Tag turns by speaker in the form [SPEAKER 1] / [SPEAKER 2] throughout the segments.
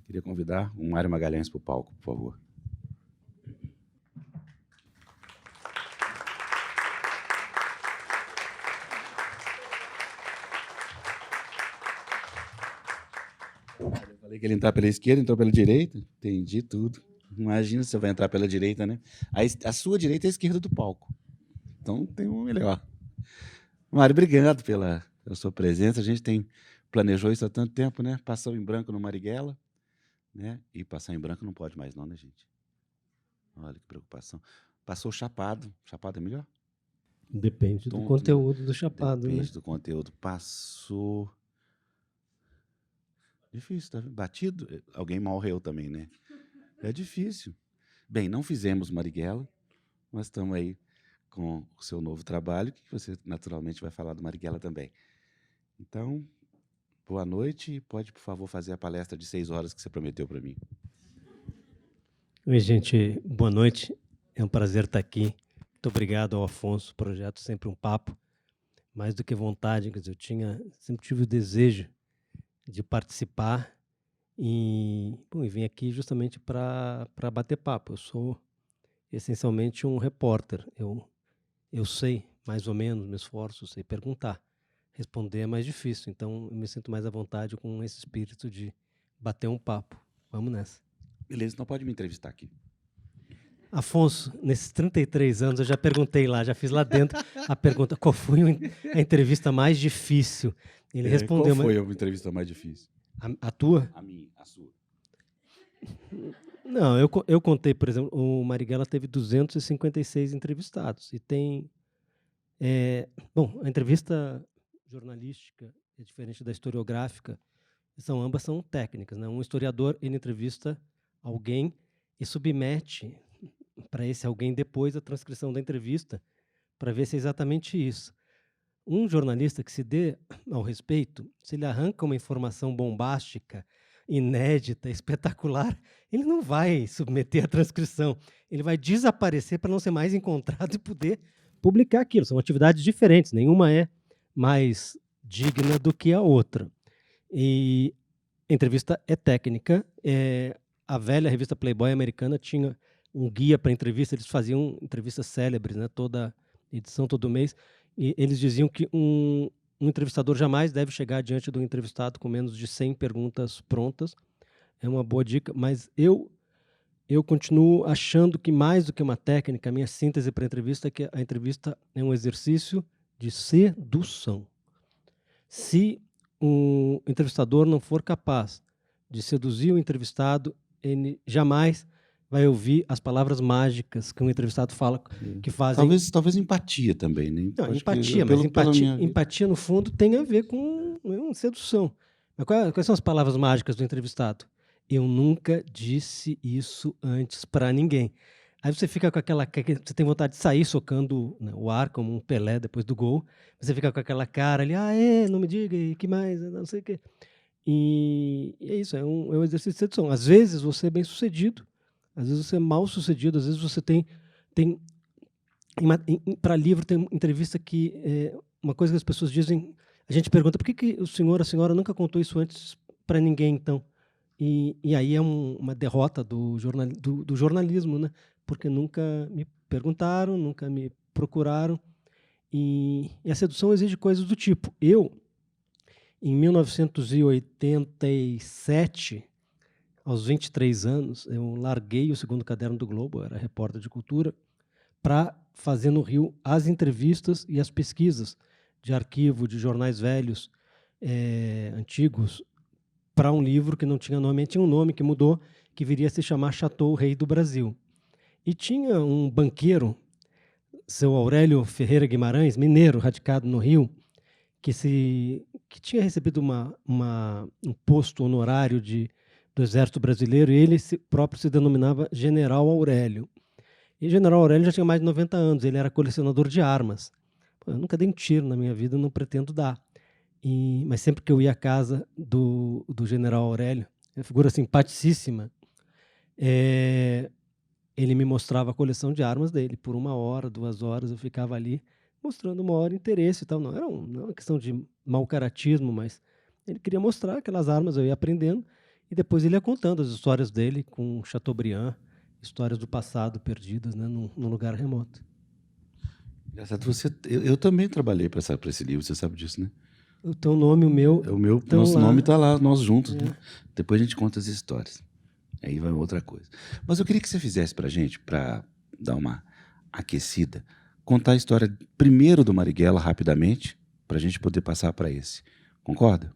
[SPEAKER 1] Queria convidar o Mário Magalhães para o palco, por favor. Eu falei que ele entrar pela esquerda, entrou pela direita. Entendi tudo. Imagina se você vai entrar pela direita, né? A sua direita é a esquerda do palco. Então tem um melhor. Mário, obrigado pela sua presença. A gente planejou isso há tanto tempo, né? Passou em branco no Marighella, né? E passar em branco não pode mais não, né, gente? Olha que preocupação. Passou chapado. Chapado é melhor?
[SPEAKER 2] Depende do conteúdo do chapado, né?
[SPEAKER 1] Depende do conteúdo. Passou... Difícil, tá vendo? Batido? Alguém morreu também, né? É difícil. Bem, não fizemos Marighella, mas estamos aí com o seu novo trabalho, que você naturalmente vai falar do Marighella também. Então, boa noite e pode, por favor, fazer a palestra de 6 horas que você prometeu para mim.
[SPEAKER 2] Oi, gente. Boa noite. É um prazer estar aqui. Muito obrigado ao Afonso. Projeto Sempre um Papo. Mais do que vontade, quer dizer, sempre tive o desejo de participar e vim aqui justamente para bater papo. Eu sou essencialmente um repórter. Eu sei, mais ou menos, me esforço, sei perguntar. Responder é mais difícil, então eu me sinto mais à vontade com esse espírito de bater um papo. Vamos nessa.
[SPEAKER 1] Beleza, então pode me entrevistar aqui.
[SPEAKER 2] Afonso, nesses 33 anos, eu já perguntei lá, já fiz lá dentro a pergunta, qual foi a entrevista mais difícil? Ele respondeu...
[SPEAKER 1] Qual foi a entrevista mais difícil?
[SPEAKER 2] A tua?
[SPEAKER 1] A minha, a sua.
[SPEAKER 2] Não, eu contei, por exemplo, o Marighella teve 256 entrevistados. E tem... a entrevista jornalística é diferente da historiográfica. Ambas são técnicas, né? Um historiador, ele entrevista alguém e submete para esse alguém depois a transcrição da entrevista para ver se é exatamente isso. Um jornalista que se dê ao respeito, se ele arranca uma informação bombástica, inédita, espetacular, ele não vai submeter a transcrição. Ele vai desaparecer para não ser mais encontrado e poder publicar aquilo. São atividades diferentes, nenhuma é mais digna do que a outra. E a entrevista é técnica. A velha revista Playboy americana tinha um guia para entrevista, eles faziam entrevistas célebres, né, toda edição, todo mês, e eles diziam que um entrevistador jamais deve chegar diante do entrevistado com menos de 100 perguntas prontas. É uma boa dica, mas eu continuo achando que mais do que uma técnica, a minha síntese para a entrevista é que a entrevista é um exercício de sedução. Se o entrevistador não for capaz de seduzir o entrevistado, ele jamais vai ouvir as palavras mágicas que um entrevistado fala, que fazem...
[SPEAKER 1] Talvez empatia também, né?
[SPEAKER 2] Não, empatia, mas empatia, no fundo, tem a ver com sedução. Mas quais são as palavras mágicas do entrevistado? Eu nunca disse isso antes para ninguém. Aí você fica com aquela... Você tem vontade de sair socando, né, o ar, como um Pelé depois do gol. Você fica com aquela cara ali, não me diga, e que mais, não sei o quê. E é isso, é um exercício de sedução. Às vezes você é bem sucedido, às vezes você é mal sucedido, às vezes você tem para livro tem entrevista que uma coisa que as pessoas dizem, a gente pergunta por que o senhor, a senhora nunca contou isso antes para ninguém, então? E aí é uma derrota do jornalismo, né? Porque nunca me perguntaram, nunca me procuraram. E a sedução exige coisas do tipo. Em 1987, aos 23 anos, eu larguei o segundo caderno do Globo, eu era repórter de cultura, para fazer no Rio as entrevistas e as pesquisas de arquivo, de jornais velhos, antigos, para um livro que não tinha nome, tinha um nome que mudou, que viria a se chamar Chateau Rei do Brasil. E tinha um banqueiro, seu Aurélio Ferreira Guimarães, mineiro, radicado no Rio, que tinha recebido um posto honorário do Exército Brasileiro, e ele próprio se denominava General Aurélio. E o General Aurélio já tinha mais de 90 anos, ele era colecionador de armas. Eu nunca dei um tiro na minha vida, não pretendo dar. Mas sempre que eu ia à casa do General Aurélio, uma figura simpaticíssima, ele me mostrava a coleção de armas dele. Por 1 hora, 2 horas, eu ficava ali mostrando o maior interesse e tal. Não era uma questão de mau caratismo, mas ele queria mostrar aquelas armas, eu ia aprendendo. E depois ele ia contando as histórias dele com Chateaubriand, histórias do passado perdidas, né, num lugar remoto.
[SPEAKER 1] Engraçado, eu também trabalhei para esse livro, você sabe disso, né?
[SPEAKER 2] O teu nome e o meu estão
[SPEAKER 1] Nosso
[SPEAKER 2] lá.
[SPEAKER 1] nome está lá, nós juntos,
[SPEAKER 2] É.
[SPEAKER 1] né? Depois a gente conta as histórias. Aí vai outra coisa. Mas eu queria que você fizesse para a gente, para dar uma aquecida, contar a história primeiro do Marighella rapidamente, para a gente poder passar para esse. Concorda?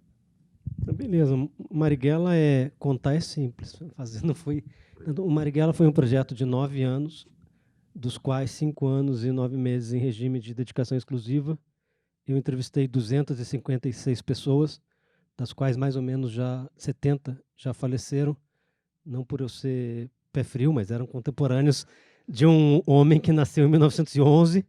[SPEAKER 2] Então, beleza. O Marighella contar é simples. Fazer não foi. O Marighella foi um projeto de 9 anos, dos quais 5 anos e 9 meses em regime de dedicação exclusiva. Eu entrevistei 256 pessoas, das quais mais ou menos 70 já faleceram, não por eu ser pé frio, mas eram contemporâneos de um homem que nasceu em 1911.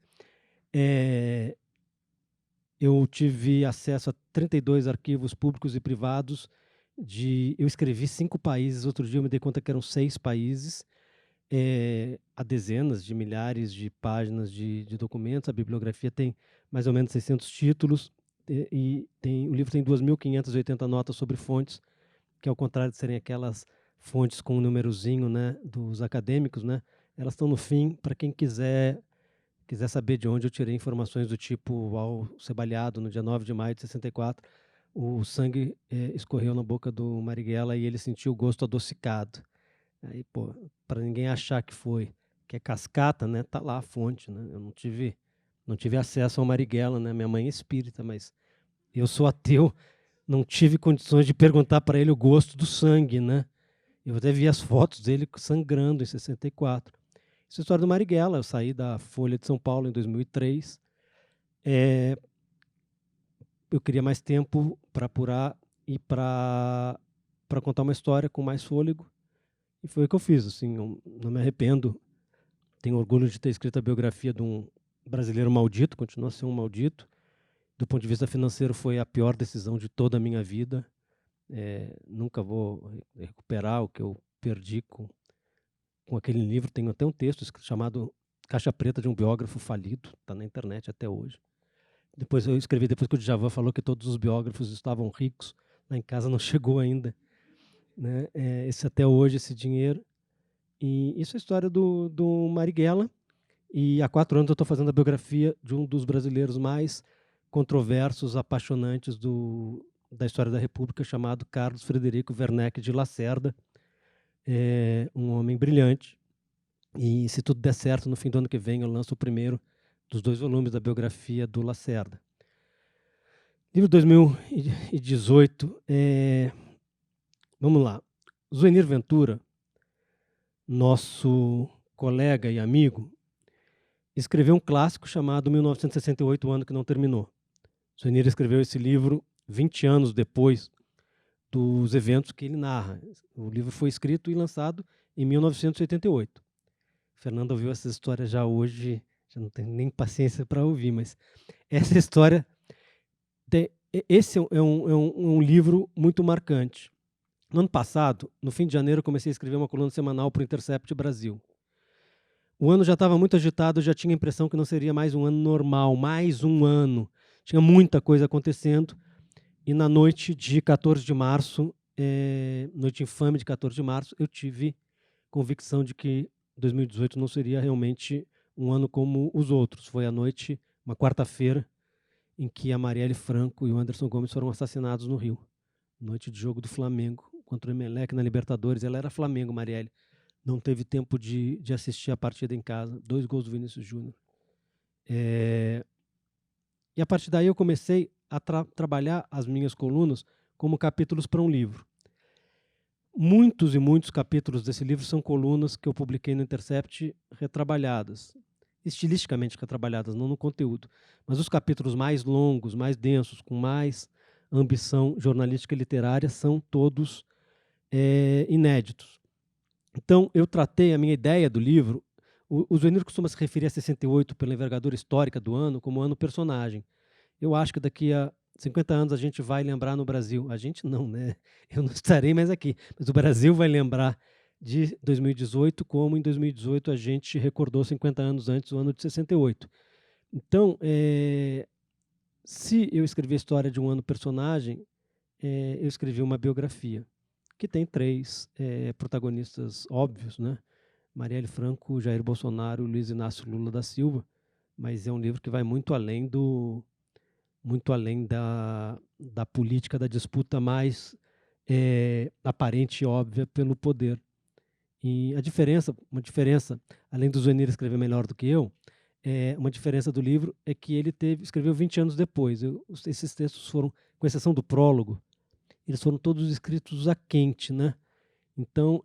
[SPEAKER 2] Eu tive acesso a 32 arquivos públicos e privados. Eu escrevi 5 países, outro dia eu me dei conta que eram 6 países. Há dezenas de milhares de páginas de documentos. A bibliografia tem mais ou menos 600 títulos. O livro tem 2.580 notas sobre fontes, que ao contrário de serem aquelas fontes com um númerozinho, né, dos acadêmicos, né, elas estão no fim para quem quiser saber de onde eu tirei informações do tipo, ao ser baleado no dia 9 de maio de 64, o sangue escorreu na boca do Marighella e ele sentiu o gosto adocicado. Aí, pô, para ninguém achar que é cascata, né, tá lá a fonte, né? Eu não tive acesso ao Marighella, né? Minha mãe é espírita, mas eu sou ateu, não tive condições de perguntar para ele o gosto do sangue, né? Eu até vi as fotos dele sangrando em 64. Essa é a história do Marighella. Eu saí da Folha de São Paulo em 2003. Eu queria mais tempo para apurar e para contar uma história com mais fôlego. E foi o que eu fiz. Assim, eu não me arrependo. Tenho orgulho de ter escrito a biografia de um brasileiro maldito, continua a ser um maldito. Do ponto de vista financeiro, foi a pior decisão de toda a minha vida. Nunca vou recuperar o que eu perdi com aquele livro. Tenho até um texto chamado Caixa Preta de um Biógrafo Falido, está na internet até hoje. Depois eu escrevi, depois que o Djavan falou que todos os biógrafos estavam ricos, lá em casa não chegou ainda, né? Esse até hoje, esse dinheiro. E isso é a história do Marighella. E há 4 anos eu estou fazendo a biografia de um dos brasileiros mais controversos, apaixonantes da história da República, chamado Carlos Frederico Werneck de Lacerda. Um homem brilhante. E se tudo der certo, no fim do ano que vem eu lanço o primeiro dos 2 volumes da biografia do Lacerda. Livro 2018. Vamos lá. Zuenir Ventura, nosso colega e amigo, escreveu um clássico chamado 1968, o ano que não terminou. Zuenir escreveu esse livro 20 anos depois dos eventos que ele narra. O livro foi escrito e lançado em 1988. Fernando ouviu essa história já hoje, já não tem nem paciência para ouvir, mas essa história, esse é um livro muito marcante. No ano passado, no fim de janeiro, eu comecei a escrever uma coluna semanal para o Intercept Brasil. O ano já estava muito agitado, eu já tinha a impressão que não seria mais um ano normal, mais um ano. Tinha muita coisa acontecendo. E na noite de 14 de março, noite infame de 14 de março, eu tive convicção de que 2018 não seria realmente um ano como os outros. Foi a noite, uma quarta-feira, em que a Marielle Franco e o Anderson Gomes foram assassinados no Rio. Noite de jogo do Flamengo contra o Emelec na Libertadores. Ela era Flamengo, Marielle. Não teve tempo de assistir a partida em casa. 2 gols do Vinícius Júnior. E a partir daí eu comecei a trabalhar as minhas colunas como capítulos para um livro. Muitos e muitos capítulos desse livro são colunas que eu publiquei no Intercept retrabalhadas, estilisticamente retrabalhadas, não no conteúdo. Mas os capítulos mais longos, mais densos, com mais ambição jornalística e literária, são todos inéditos. Então, eu tratei a minha ideia do livro. O Zuenir costuma se referir a 68 pela envergadura histórica do ano como ano personagem. Eu acho que daqui a 50 anos a gente vai lembrar no Brasil. A gente não, né? Eu não estarei mais aqui. Mas o Brasil vai lembrar de 2018 como em 2018 a gente recordou 50 anos antes, o ano de 68. Então, se eu escrevi a história de um ano personagem, eu escrevi uma biografia. que tem 3 protagonistas óbvios, né? Marielle Franco, Jair Bolsonaro, Luiz Inácio Lula da Silva, mas é um livro que vai muito além da política, da disputa mais aparente e óbvia pelo poder. E uma diferença, além do Zuenir escrever melhor do que eu, uma diferença do livro é que ele escreveu 20 anos depois. Esses textos foram, com exceção do prólogo, eles foram todos escritos a quente, né? Então,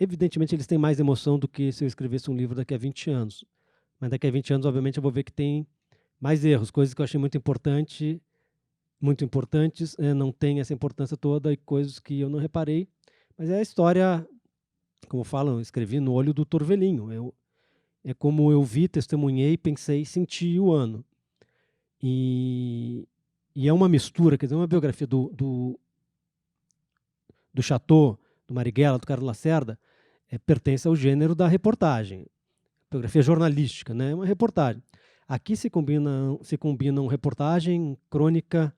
[SPEAKER 2] evidentemente, eles têm mais emoção do que se eu escrevesse um livro daqui a 20 anos. Mas daqui a 20 anos, obviamente, eu vou ver que tem mais erros, coisas que eu achei muito importantes, não tem essa importância toda, e coisas que eu não reparei. Mas é a história, como falam, eu escrevi no olho do Torvelinho. É como eu vi, testemunhei, pensei, senti o ano. E é uma mistura, quer dizer, uma biografia do Chateau, do Marighella, do Carlos Lacerda, pertence ao gênero da reportagem, biografia jornalística, né? É uma reportagem. Aqui se combinam reportagem, crônica,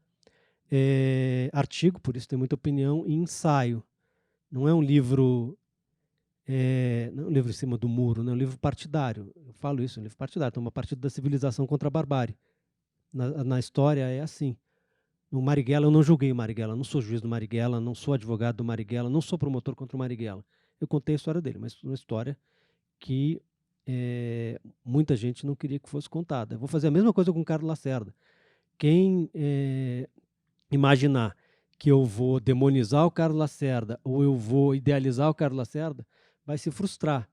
[SPEAKER 2] artigo, por isso tem muita opinião, e ensaio. Não é um livro não é um livro em cima do muro, né? É um livro partidário. Eu falo isso, é um livro partidário. Então, uma partida da civilização contra a barbárie. Na história é assim. No Marighella, eu não julguei o Marighella, não sou juiz do Marighella, não sou advogado do Marighella, não sou promotor contra o Marighella. Eu contei a história dele, mas uma história que muita gente não queria que fosse contada. Eu vou fazer a mesma coisa com o Carlos Lacerda. Quem imaginar que eu vou demonizar o Carlos Lacerda ou eu vou idealizar o Carlos Lacerda vai se frustrar,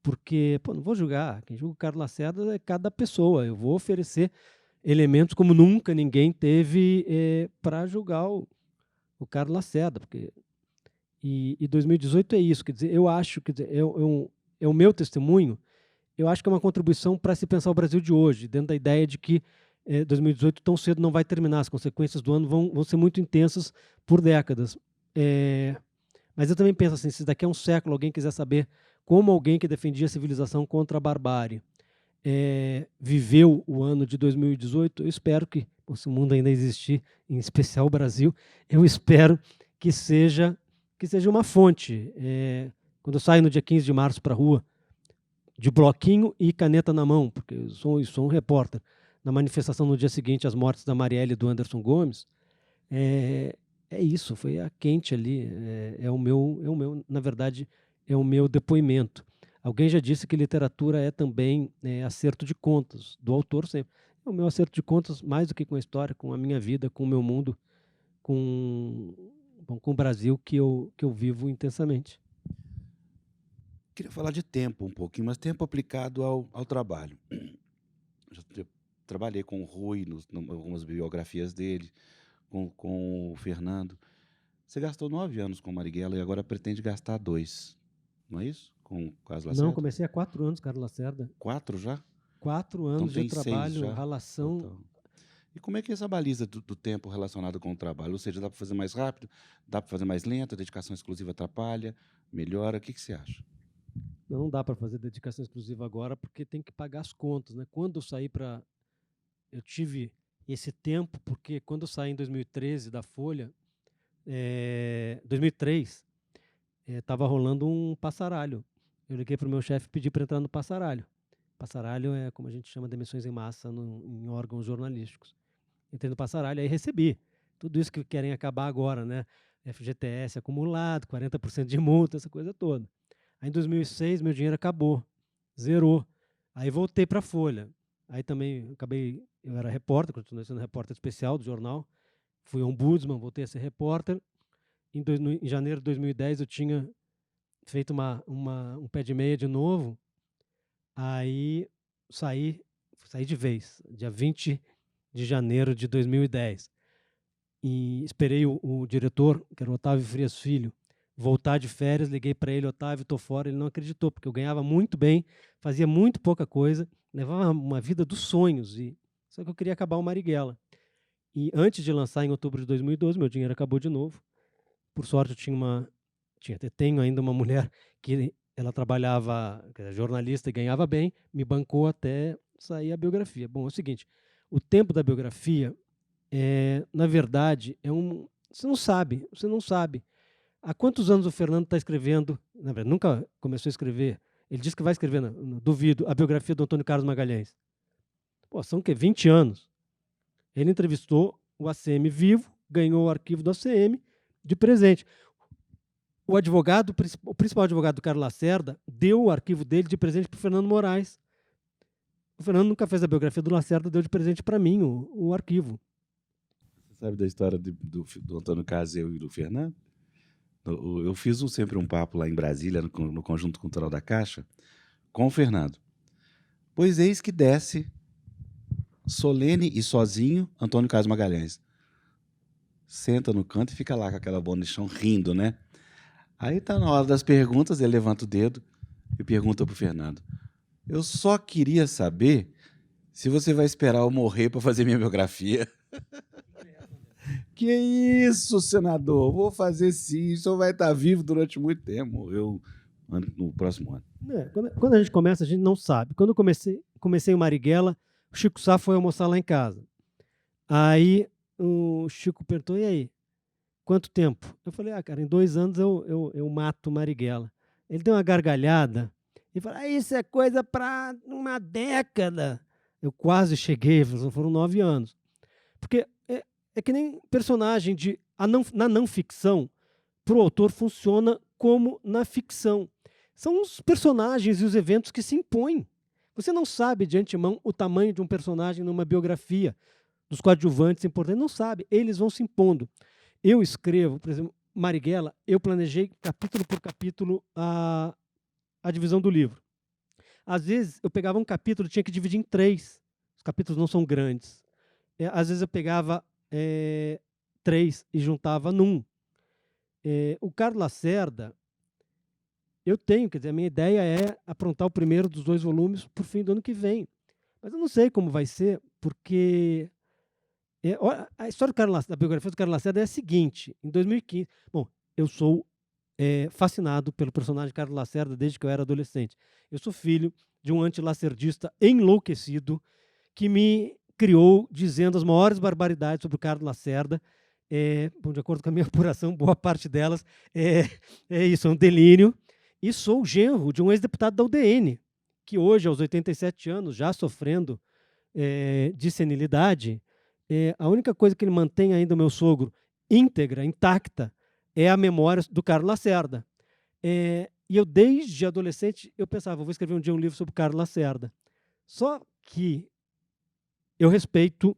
[SPEAKER 2] porque não vou julgar. Quem julga o Carlos Lacerda é cada pessoa. Eu vou oferecer elementos como nunca ninguém teve para julgar o Carlos Lacerda. E 2018 é isso. Quer dizer, eu acho que é o meu testemunho. Eu acho que é uma contribuição para se pensar o Brasil de hoje, dentro da ideia de que 2018 tão cedo não vai terminar. As consequências do ano vão ser muito intensas por décadas. Mas eu também penso assim, se daqui a um século alguém quiser saber como alguém que defendia a civilização contra a barbárie viveu o ano de 2018, eu espero que, se o mundo ainda existir, em especial o Brasil, eu espero que seja uma fonte. Quando eu saio no dia 15 de março para a rua, de bloquinho e caneta na mão, porque eu sou um repórter, na manifestação no dia seguinte às mortes da Marielle e do Anderson Gomes, é isso, foi a quente ali, na verdade, é o meu depoimento. Alguém já disse que literatura é também acerto de contas, do autor sempre. É o meu acerto de contas, mais do que com a história, com a minha vida, com o meu mundo, com o Brasil que eu vivo intensamente.
[SPEAKER 1] Queria falar de tempo um pouquinho, mas tempo aplicado ao trabalho. Eu trabalhei com o Rui, algumas biografias dele, com o Fernando. Você gastou 9 anos com o Marighella e agora pretende gastar 2, não é isso? Com o Carlos Lacerda?
[SPEAKER 2] Não, comecei há 4 anos, Carlos Lacerda.
[SPEAKER 1] 4 já?
[SPEAKER 2] 4 anos
[SPEAKER 1] então
[SPEAKER 2] de trabalho,
[SPEAKER 1] já.
[SPEAKER 2] relação...
[SPEAKER 1] Total. E como é que é essa baliza do tempo relacionado com o trabalho? Ou seja, dá para fazer mais rápido, dá para fazer mais lento, a dedicação exclusiva atrapalha, melhora? O que você acha?
[SPEAKER 2] Não dá para fazer dedicação exclusiva agora, porque tem que pagar as contas, né? Quando eu saí eu tive esse tempo, porque quando eu saí em 2013 da Folha, 2003, estava rolando um passaralho. Eu liguei para o meu chefe e pedi para entrar no passaralho. Passaralho é como a gente chama demissões em massa em órgãos jornalísticos. Entrei no passaralho, aí recebi tudo isso que querem acabar agora, né? FGTS acumulado, 40% de multa, essa coisa toda. Aí em 2006 meu dinheiro acabou, zerou. Aí voltei para a Folha. Aí também eu era repórter, continuei sendo repórter especial do jornal, fui ombudsman, voltei a ser repórter. Em janeiro de 2010 eu tinha feito um pé de meia de novo, aí saí de vez, dia 20 de janeiro de 2010. E esperei o diretor, que era o Otávio Frias Filho, voltar de férias, liguei para ele, Otávio, estou fora, ele não acreditou, porque eu ganhava muito bem, fazia muito pouca coisa, levava uma vida dos sonhos, só que eu queria acabar o Marighella. E antes de lançar, em outubro de 2012, meu dinheiro acabou de novo. Por sorte, eu tenho ainda uma mulher que ela trabalhava, jornalista e ganhava bem, me bancou até sair a biografia. Bom, é o seguinte, o tempo da biografia, na verdade, Você não sabe, você não sabe. Há quantos anos o Fernando está escrevendo? Na verdade, nunca começou a escrever. Ele disse que vai escrever, duvido, a biografia do Antônio Carlos Magalhães. Pô, são o quê? 20 anos. Ele entrevistou o ACM vivo, ganhou o arquivo do ACM de presente. O principal advogado do Carlos Lacerda deu o arquivo dele de presente para o Fernando Moraes. O Fernando nunca fez a biografia do Lacerda, deu de presente para mim o arquivo.
[SPEAKER 1] Você sabe da história do Antônio Carlos e do Fernando? Eu fiz sempre um papo lá em Brasília, no Conjunto Cultural da Caixa, com o Fernando. Pois eis que desce, solene e sozinho, Antônio Carlos Magalhães. Senta no canto e fica lá com aquela bonichão rindo, né? Aí tá na hora das perguntas, ele levanta o dedo e pergunta pro Fernando: eu só queria saber se você vai esperar eu morrer para fazer minha biografia. Que isso, senador? Vou fazer sim. O senhor vai estar vivo durante muito tempo. Morreu no próximo ano.
[SPEAKER 2] Quando a gente começa, a gente não sabe. Quando eu comecei o Marighella, o Chico Sá foi almoçar lá em casa. Aí o Chico perguntou: e aí? Quanto tempo? Eu falei: cara, em 2 anos eu mato o Marighella. Ele deu uma gargalhada e falou: isso é coisa para uma década. Eu quase cheguei, foram 9 anos. Porque é que nem personagem na não ficção, para o autor funciona como na ficção. São os personagens e os eventos que se impõem. Você não sabe de antemão o tamanho de um personagem numa biografia, dos coadjuvantes importantes, não sabe. Eles vão se impondo. Eu escrevo, por exemplo, Marighella, eu planejei capítulo por capítulo a divisão do livro. Às vezes, eu pegava um capítulo e tinha que dividir em 3. Os capítulos não são grandes. Às vezes, eu pegava 3 e juntava num. O Carlos Lacerda, eu tenho, quer dizer, a minha ideia é aprontar o primeiro dos 2 volumes por fim do ano que vem. Mas eu não sei como vai ser, porque a história da biografia do Carlos Lacerda é a seguinte: em 2015, bom, eu sou fascinado pelo personagem Carlos Lacerda desde que eu era adolescente. Eu sou filho de um antilacerdista enlouquecido que me criou dizendo as maiores barbaridades sobre o Carlos Lacerda. Bom, de acordo com a minha apuração, boa parte delas é isso, é um delírio. E sou genro de um ex-deputado da UDN, que hoje, aos 87 anos, já sofrendo de senilidade, a única coisa que ele mantém ainda, o meu sogro, íntegra, intacta, é a memória do Carlos Lacerda. E eu, desde adolescente, eu pensava: vou escrever um dia um livro sobre o Carlos Lacerda. Só que eu respeito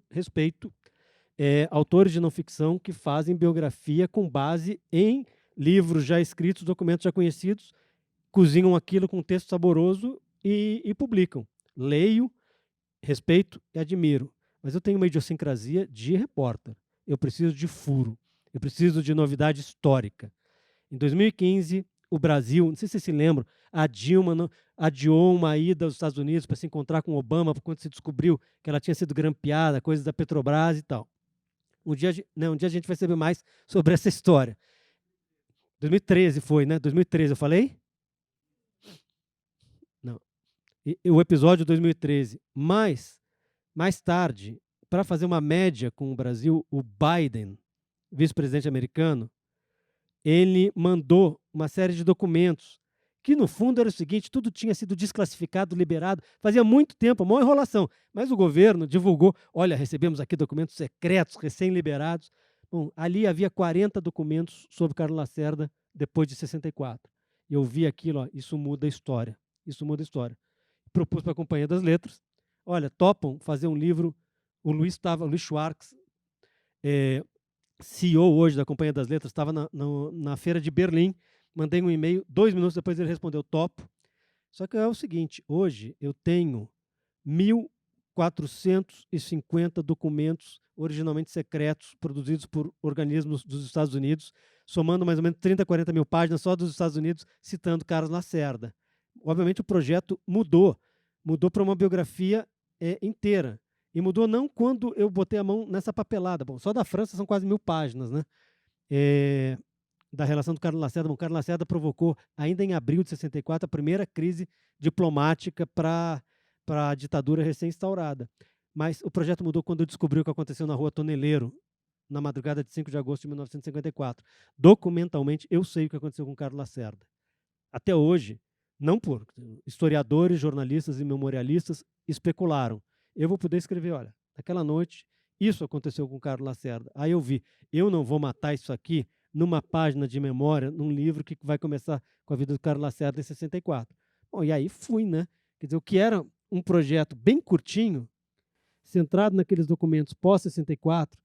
[SPEAKER 2] autores de não ficção que fazem biografia com base em livros já escritos, documentos já conhecidos, cozinham aquilo com um texto saboroso e publicam. Leio, respeito e admiro. Mas eu tenho uma idiosincrasia de repórter. Eu preciso de furo. Eu preciso de novidade histórica. Em 2015, o Brasil, não sei se vocês se lembram, a Dilma adiou uma ida aos Estados Unidos para se encontrar com Obama, quando se descobriu que ela tinha sido grampeada, coisas da Petrobras e tal. Um dia a gente vai saber mais sobre essa história. 2013 foi, né? 2013 eu falei? Não. O episódio 2013. Mas, mais tarde, para fazer uma média com o Brasil, o Biden, vice-presidente americano, ele mandou uma série de documentos que, no fundo, era o seguinte: tudo tinha sido desclassificado, liberado, fazia muito tempo, a maior enrolação, mas o governo divulgou: olha, recebemos aqui documentos secretos, recém-liberados. Bom, ali havia 40 documentos sobre Carlos Lacerda depois de 64. E eu vi aquilo: isso muda a história, isso muda a história. Propus para a Companhia das Letras: olha, topam fazer um livro. O Luiz Schwartz, CEO hoje da Companhia das Letras, estava na feira de Berlim, mandei um e-mail, 2 minutos depois ele respondeu: topo. Só que é o seguinte: hoje eu tenho 1.450 documentos originalmente secretos, produzidos por organismos dos Estados Unidos, somando mais ou menos 30, 40 mil páginas só dos Estados Unidos, citando Carlos Lacerda. Obviamente o projeto mudou para uma biografia inteira. E mudou não quando eu botei a mão nessa papelada. Bom, só da França são quase 1.000 páginas, né? Da relação do Carlos Lacerda. Bom, o Carlos Lacerda provocou, ainda em abril de 64, a primeira crise diplomática para a ditadura recém-instaurada. Mas o projeto mudou quando eu descobri o que aconteceu na Rua Toneleiro, na madrugada de 5 de agosto de 1954. Documentalmente, eu sei o que aconteceu com Carlos Lacerda. Até hoje, não por historiadores, jornalistas e memorialistas especularam. Eu vou poder escrever, olha, naquela noite, isso aconteceu com Carlos Lacerda. Aí eu vi, eu não vou matar isso aqui numa página de memória, num livro que vai começar com a vida do Carlos Lacerda em 64. Bom, e aí fui, né? Quer dizer, o que era um projeto bem curtinho, centrado naqueles documentos pós-64,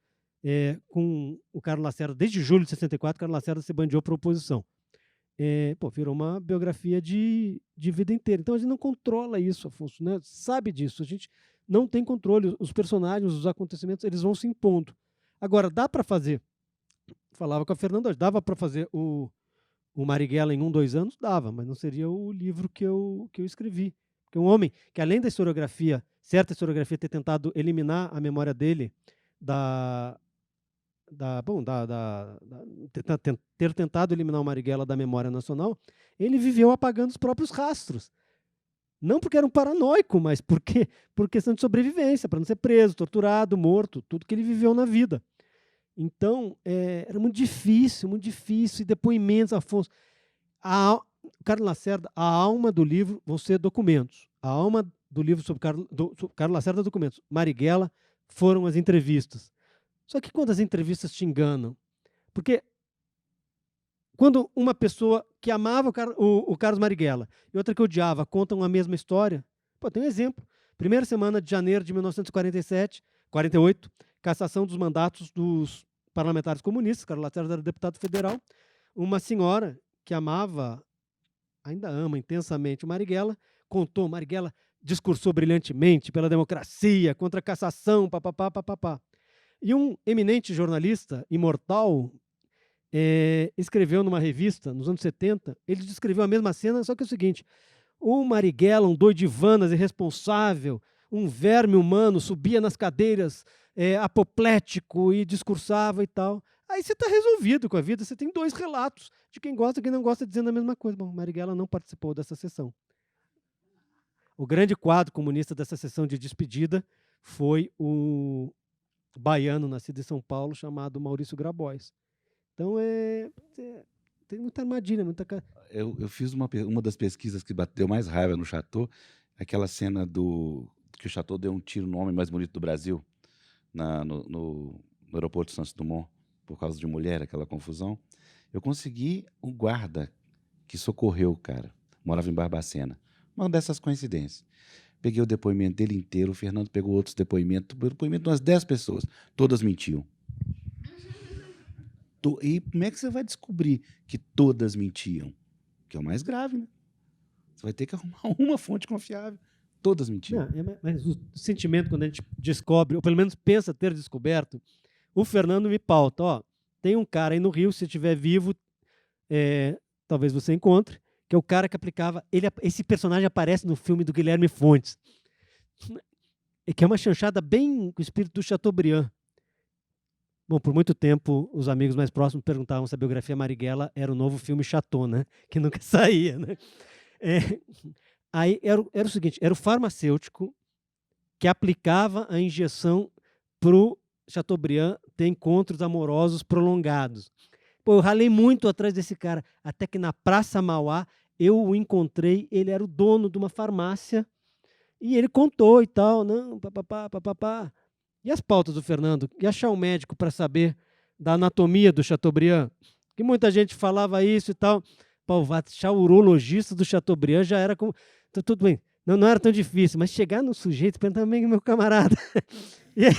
[SPEAKER 2] com o Carlos Lacerda, desde julho de 64, o Carlos Lacerda se bandeou para a oposição. Virou uma biografia de vida inteira. Então a gente não controla isso, Afonso, né? Sabe disso. A gente não tem controle. Os personagens, os acontecimentos, eles vão se impondo. Agora, dá para fazer, falava com a Fernanda hoje, dava para fazer o Marighella em 1, 2 anos? Dava, mas não seria o livro que eu escrevi. Porque um homem que, além da historiografia, certa historiografia, ter tentado eliminar a memória dele ter tentado eliminar o Marighella da memória nacional, ele viveu apagando os próprios rastros. Não porque era um paranoico, mas por questão de sobrevivência, para não ser preso, torturado, morto, tudo que ele viveu na vida. Então, era muito difícil, e depoimentos, Afonso. Carlos Lacerda, a alma do livro vão ser documentos. A alma do livro sobre Carlos Lacerda, documentos. Marighella foram as entrevistas. Só que quando as entrevistas te enganam, porque quando uma pessoa que amava o Carlos Marighella e outra que odiava contam a mesma história, tem um exemplo. Primeira semana de janeiro de 1948, cassação dos mandatos dos parlamentares comunistas. Carlos Lacerda era deputado federal. Uma senhora que amava, ainda ama intensamente o Marighella, contou, Marighella discursou brilhantemente pela democracia, contra a cassação, papapá. E um eminente jornalista, imortal, escreveu numa revista, nos anos 70, ele descreveu a mesma cena, só que é o seguinte, o Marighella, um doidivanas irresponsável, um verme humano, subia nas cadeiras, apoplético, e discursava e tal. Aí você está resolvido com a vida, você tem 2 relatos de quem gosta e quem não gosta dizendo a mesma coisa. Bom, Marighella não participou dessa sessão. O grande quadro comunista dessa sessão de despedida foi o baiano, nascido em São Paulo, chamado Maurício Grabois. Então, tem muita armadilha, muita...
[SPEAKER 1] Eu fiz uma das pesquisas que bateu mais raiva no Chateau, aquela cena que o Chateau deu um tiro no homem mais bonito do Brasil, no aeroporto de Santos Dumont, por causa de mulher, aquela confusão. Eu consegui um guarda que socorreu o cara, morava em Barbacena. Uma dessas coincidências. Peguei o depoimento dele inteiro, o Fernando pegou outros depoimentos, o depoimento de umas 10 pessoas, todas mentiam. E como é que você vai descobrir que todas mentiam? Que é o mais grave, né? Você vai ter que arrumar uma fonte confiável. Todas mentiam.
[SPEAKER 2] Mas o sentimento, quando a gente descobre, ou pelo menos pensa ter descoberto, o Fernando me pauta, tem um cara aí no Rio, se estiver vivo, talvez você encontre, que é o cara que aplicava... Esse personagem aparece no filme do Guilherme Fontes, que é uma chanchada bem com o espírito do Chateaubriand. Bom, por muito tempo, os amigos mais próximos perguntavam se a biografia Marighella era o novo filme Chateau, né? Que nunca saía, né? Aí era o seguinte, era o farmacêutico que aplicava a injeção para o Chateaubriand ter encontros amorosos prolongados. Eu ralei muito atrás desse cara, até que na Praça Mauá eu o encontrei, ele era o dono de uma farmácia, e ele contou e tal, não, papapá. E as pautas do Fernando? E achar um médico para saber da anatomia do Chateaubriand? Que muita gente falava isso e tal. Achar o urologista do Chateaubriand já era como... Então, tudo bem, não era tão difícil, mas chegar no sujeito, perguntar também, meu camarada. E aí,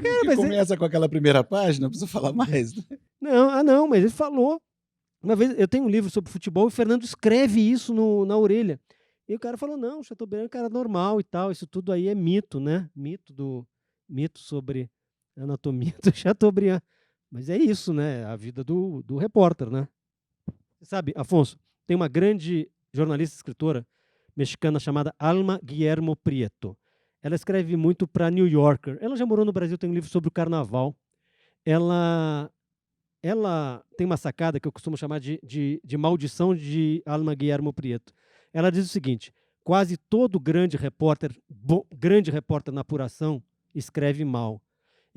[SPEAKER 1] cara, começa com aquela primeira página, não precisa falar mais. Né?
[SPEAKER 2] Não, mas ele falou. Uma vez, eu tenho um livro sobre futebol e o Fernando escreve isso na orelha. E o cara falou, não, o Chateaubriand é um cara normal e tal, isso tudo aí é mito, né? Mito sobre a anatomia do Chateaubriand. Mas é isso, né? A vida do repórter, né? Você sabe, Afonso, tem uma grande jornalista e escritora mexicana chamada Alma Guillermo Prieto. Ela escreve muito para New Yorker. Ela já morou no Brasil, tem um livro sobre o carnaval. Ela tem uma sacada que eu costumo chamar de maldição de Alma Guillermo Prieto. Ela diz o seguinte, quase todo grande repórter na apuração, escreve mal.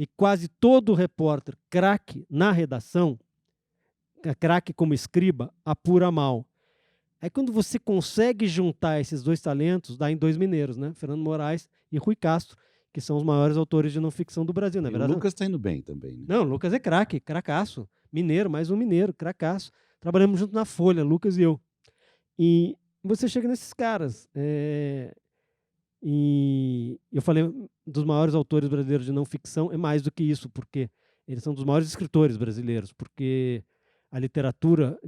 [SPEAKER 2] e quase todo repórter craque na redação, craque como escriba, apura mal. Aí quando você consegue juntar esses dois talentos, dá em dois mineiros, né? Fernando Moraes e Rui Castro, que são os maiores autores de não ficção do Brasil, na
[SPEAKER 1] E o
[SPEAKER 2] verdade.
[SPEAKER 1] Lucas está indo bem também, né?
[SPEAKER 2] Não, o Lucas é craque, cracaço. Mineiro, mais um mineiro, cracaço. Trabalhamos junto na Folha, Lucas e eu. E você chega nesses caras. E eu falei dos maiores autores brasileiros de não ficção, é mais do que isso, porque eles são dos maiores escritores brasileiros, porque a literatura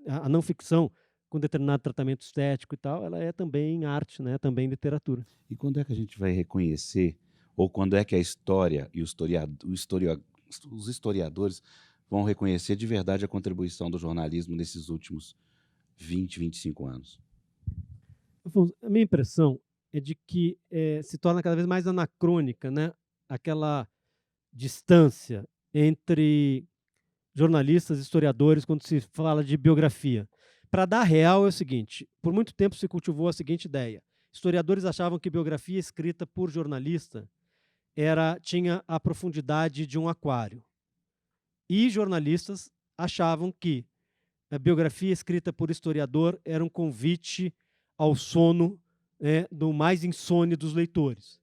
[SPEAKER 2] a não ficção, com determinado tratamento estético e tal, ela é também arte, né? Também literatura.
[SPEAKER 1] E quando é que a gente vai reconhecer, ou quando é que a história e os historiadores vão reconhecer de verdade a contribuição do jornalismo nesses últimos 20, 25 anos?
[SPEAKER 2] A minha impressão é de que se torna cada vez mais anacrônica, né? Aquela distância entre jornalistas e historiadores quando se fala de biografia. Para dar real é o seguinte, por muito tempo se cultivou a seguinte ideia. Historiadores achavam que biografia escrita por jornalista tinha a profundidade de um aquário. E jornalistas achavam que a biografia escrita por historiador era um convite ao sono do mais insone dos leitores.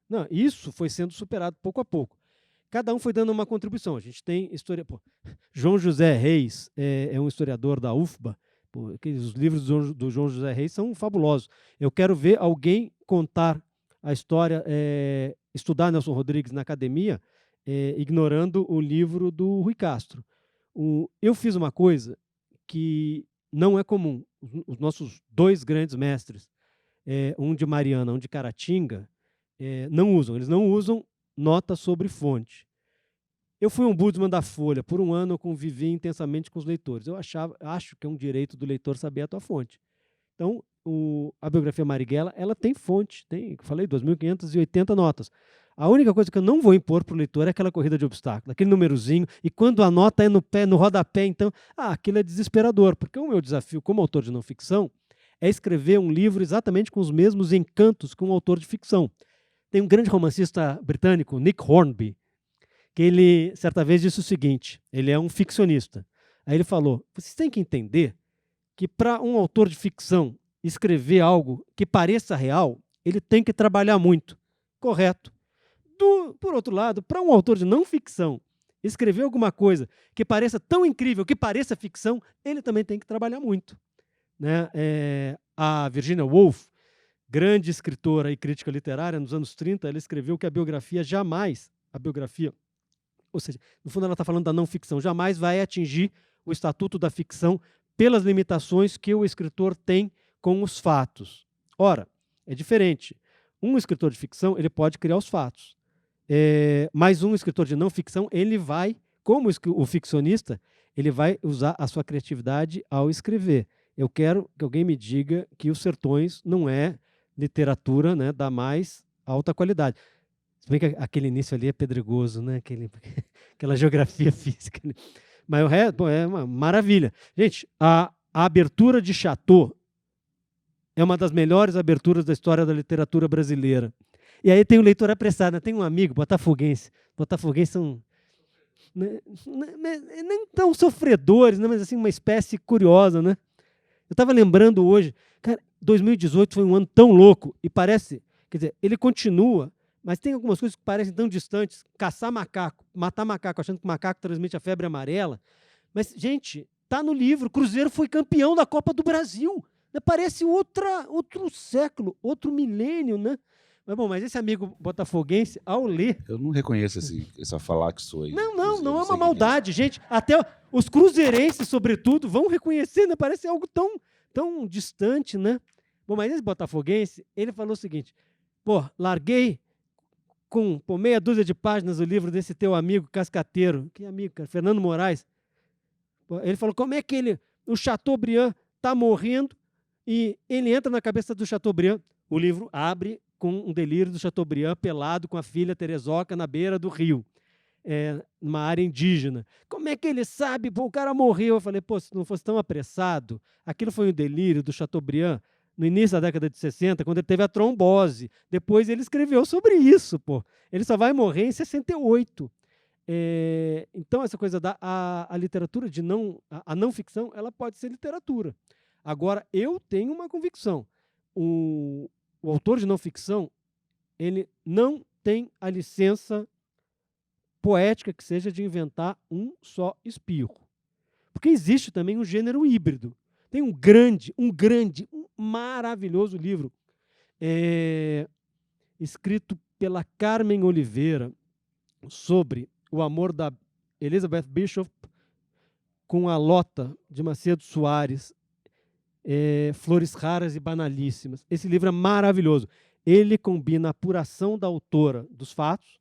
[SPEAKER 2] Não, isso foi sendo superado pouco a pouco. Cada um foi dando uma contribuição. A gente tem história. João José Reis é um historiador da UFBA. Os livros do João José Reis são fabulosos. Eu quero ver alguém contar a história, estudar Nelson Rodrigues na academia, ignorando o livro do Rui Castro. Eu fiz uma coisa que não é comum. Os nossos dois grandes mestres, um de Mariana, um de Caratinga, não usam. Eles não usam nota sobre fonte. Eu fui ombudsman da Folha. Por um ano eu convivi intensamente com os leitores. Eu acho que é um direito do leitor saber a tua fonte. Então, a biografia Marighella, ela tem fonte. Tem, falei, 2.580 notas. A única coisa que eu não vou impor para o leitor é aquela corrida de obstáculo, aquele númerozinho, e quando a nota é no rodapé, então, aquilo é desesperador, porque o meu desafio como autor de não ficção é escrever um livro exatamente com os mesmos encantos que um autor de ficção. Tem um grande romancista britânico, Nick Hornby, que ele, certa vez, disse o seguinte, ele é um ficcionista. Aí ele falou, vocês têm que entender que para um autor de ficção escrever algo que pareça real, ele tem que trabalhar muito. Correto. Por outro lado, para um autor de não ficção escrever alguma coisa que pareça tão incrível, que pareça ficção, ele também tem que trabalhar muito. Né? A Virginia Woolf, grande escritora e crítica literária, nos anos 30, ela escreveu que a biografia, ou seja, no fundo ela está falando da não ficção, jamais vai atingir o estatuto da ficção pelas limitações que o escritor tem com os fatos. Ora, é diferente. Um escritor de ficção, ele pode criar os fatos. Mas um escritor de não ficção, ele vai, como o ficcionista, ele vai usar a sua criatividade ao escrever. Eu quero que alguém me diga que Os Sertões não é literatura, né, da mais alta qualidade. Se bem que aquele início ali é pedregoso, né? Aquela geografia física. Mas o resto é uma maravilha. Gente, a abertura de Chateau é uma das melhores aberturas da história da literatura brasileira. E aí tem o leitor apressado, né? Tem um amigo, botafoguense. Botafoguenses são não tão sofredores, né? Mas assim, uma espécie curiosa, né? Eu estava lembrando hoje, cara, 2018 foi um ano tão louco e parece, quer dizer, ele continua, mas tem algumas coisas que parecem tão distantes. Caçar macaco, matar macaco, achando que o macaco transmite a febre amarela. Mas, gente, tá no livro, Cruzeiro foi campeão da Copa do Brasil. Né? Parece outro século, outro milênio, né? Mas esse amigo botafoguense, ao ler...
[SPEAKER 1] Eu não reconheço essa falaxo aí.
[SPEAKER 2] Não é uma maldade, gente. Até os cruzeirenses, sobretudo, vão reconhecer, né? Parece algo tão distante, né? Mas esse botafoguense, ele falou o seguinte, larguei com meia dúzia de páginas o livro desse teu amigo cascateiro. Que amigo, cara? Fernando Moraes. Ele falou, como é que o Chateaubriand está morrendo e ele entra na cabeça do Chateaubriand. O livro abre com um delírio do Chateaubriand pelado com a filha Terezoca na beira do rio, numa área indígena. Como é que ele sabe? O cara morreu. Eu falei, se não fosse tão apressado, aquilo foi um delírio do Chateaubriand no início da década de 60, quando ele teve a trombose. Depois ele escreveu sobre isso, pô. Ele só vai morrer em 68. Então, essa coisa da a literatura de a não ficção, ela pode ser literatura. Agora, eu tenho uma convicção. O autor de não ficção, ele não tem a licença poética que seja de inventar um só espirro. Porque existe também um gênero híbrido. Tem um maravilhoso livro escrito pela Carmen Oliveira sobre o amor da Elizabeth Bishop com a Lota de Macedo Soares, Flores Raras e Banalíssimas. Esse livro é maravilhoso. Ele combina a apuração da autora dos fatos,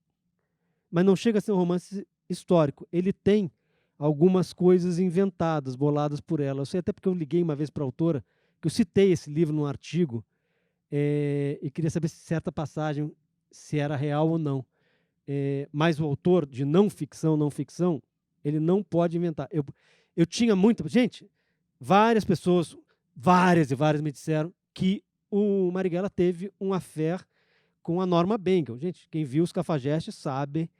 [SPEAKER 2] mas não chega a ser um romance histórico. Ele tem algumas coisas inventadas, boladas por ela. Eu sei até porque eu liguei uma vez para a autora, que eu citei esse livro num artigo, e queria saber se certa passagem se era real ou não. Mas o autor de não ficção, ele não pode inventar. Eu tinha muita... Gente, várias pessoas, várias me disseram que o Marighella teve um affair com a Norma Bengel. Gente, quem viu os Cafajestes sabe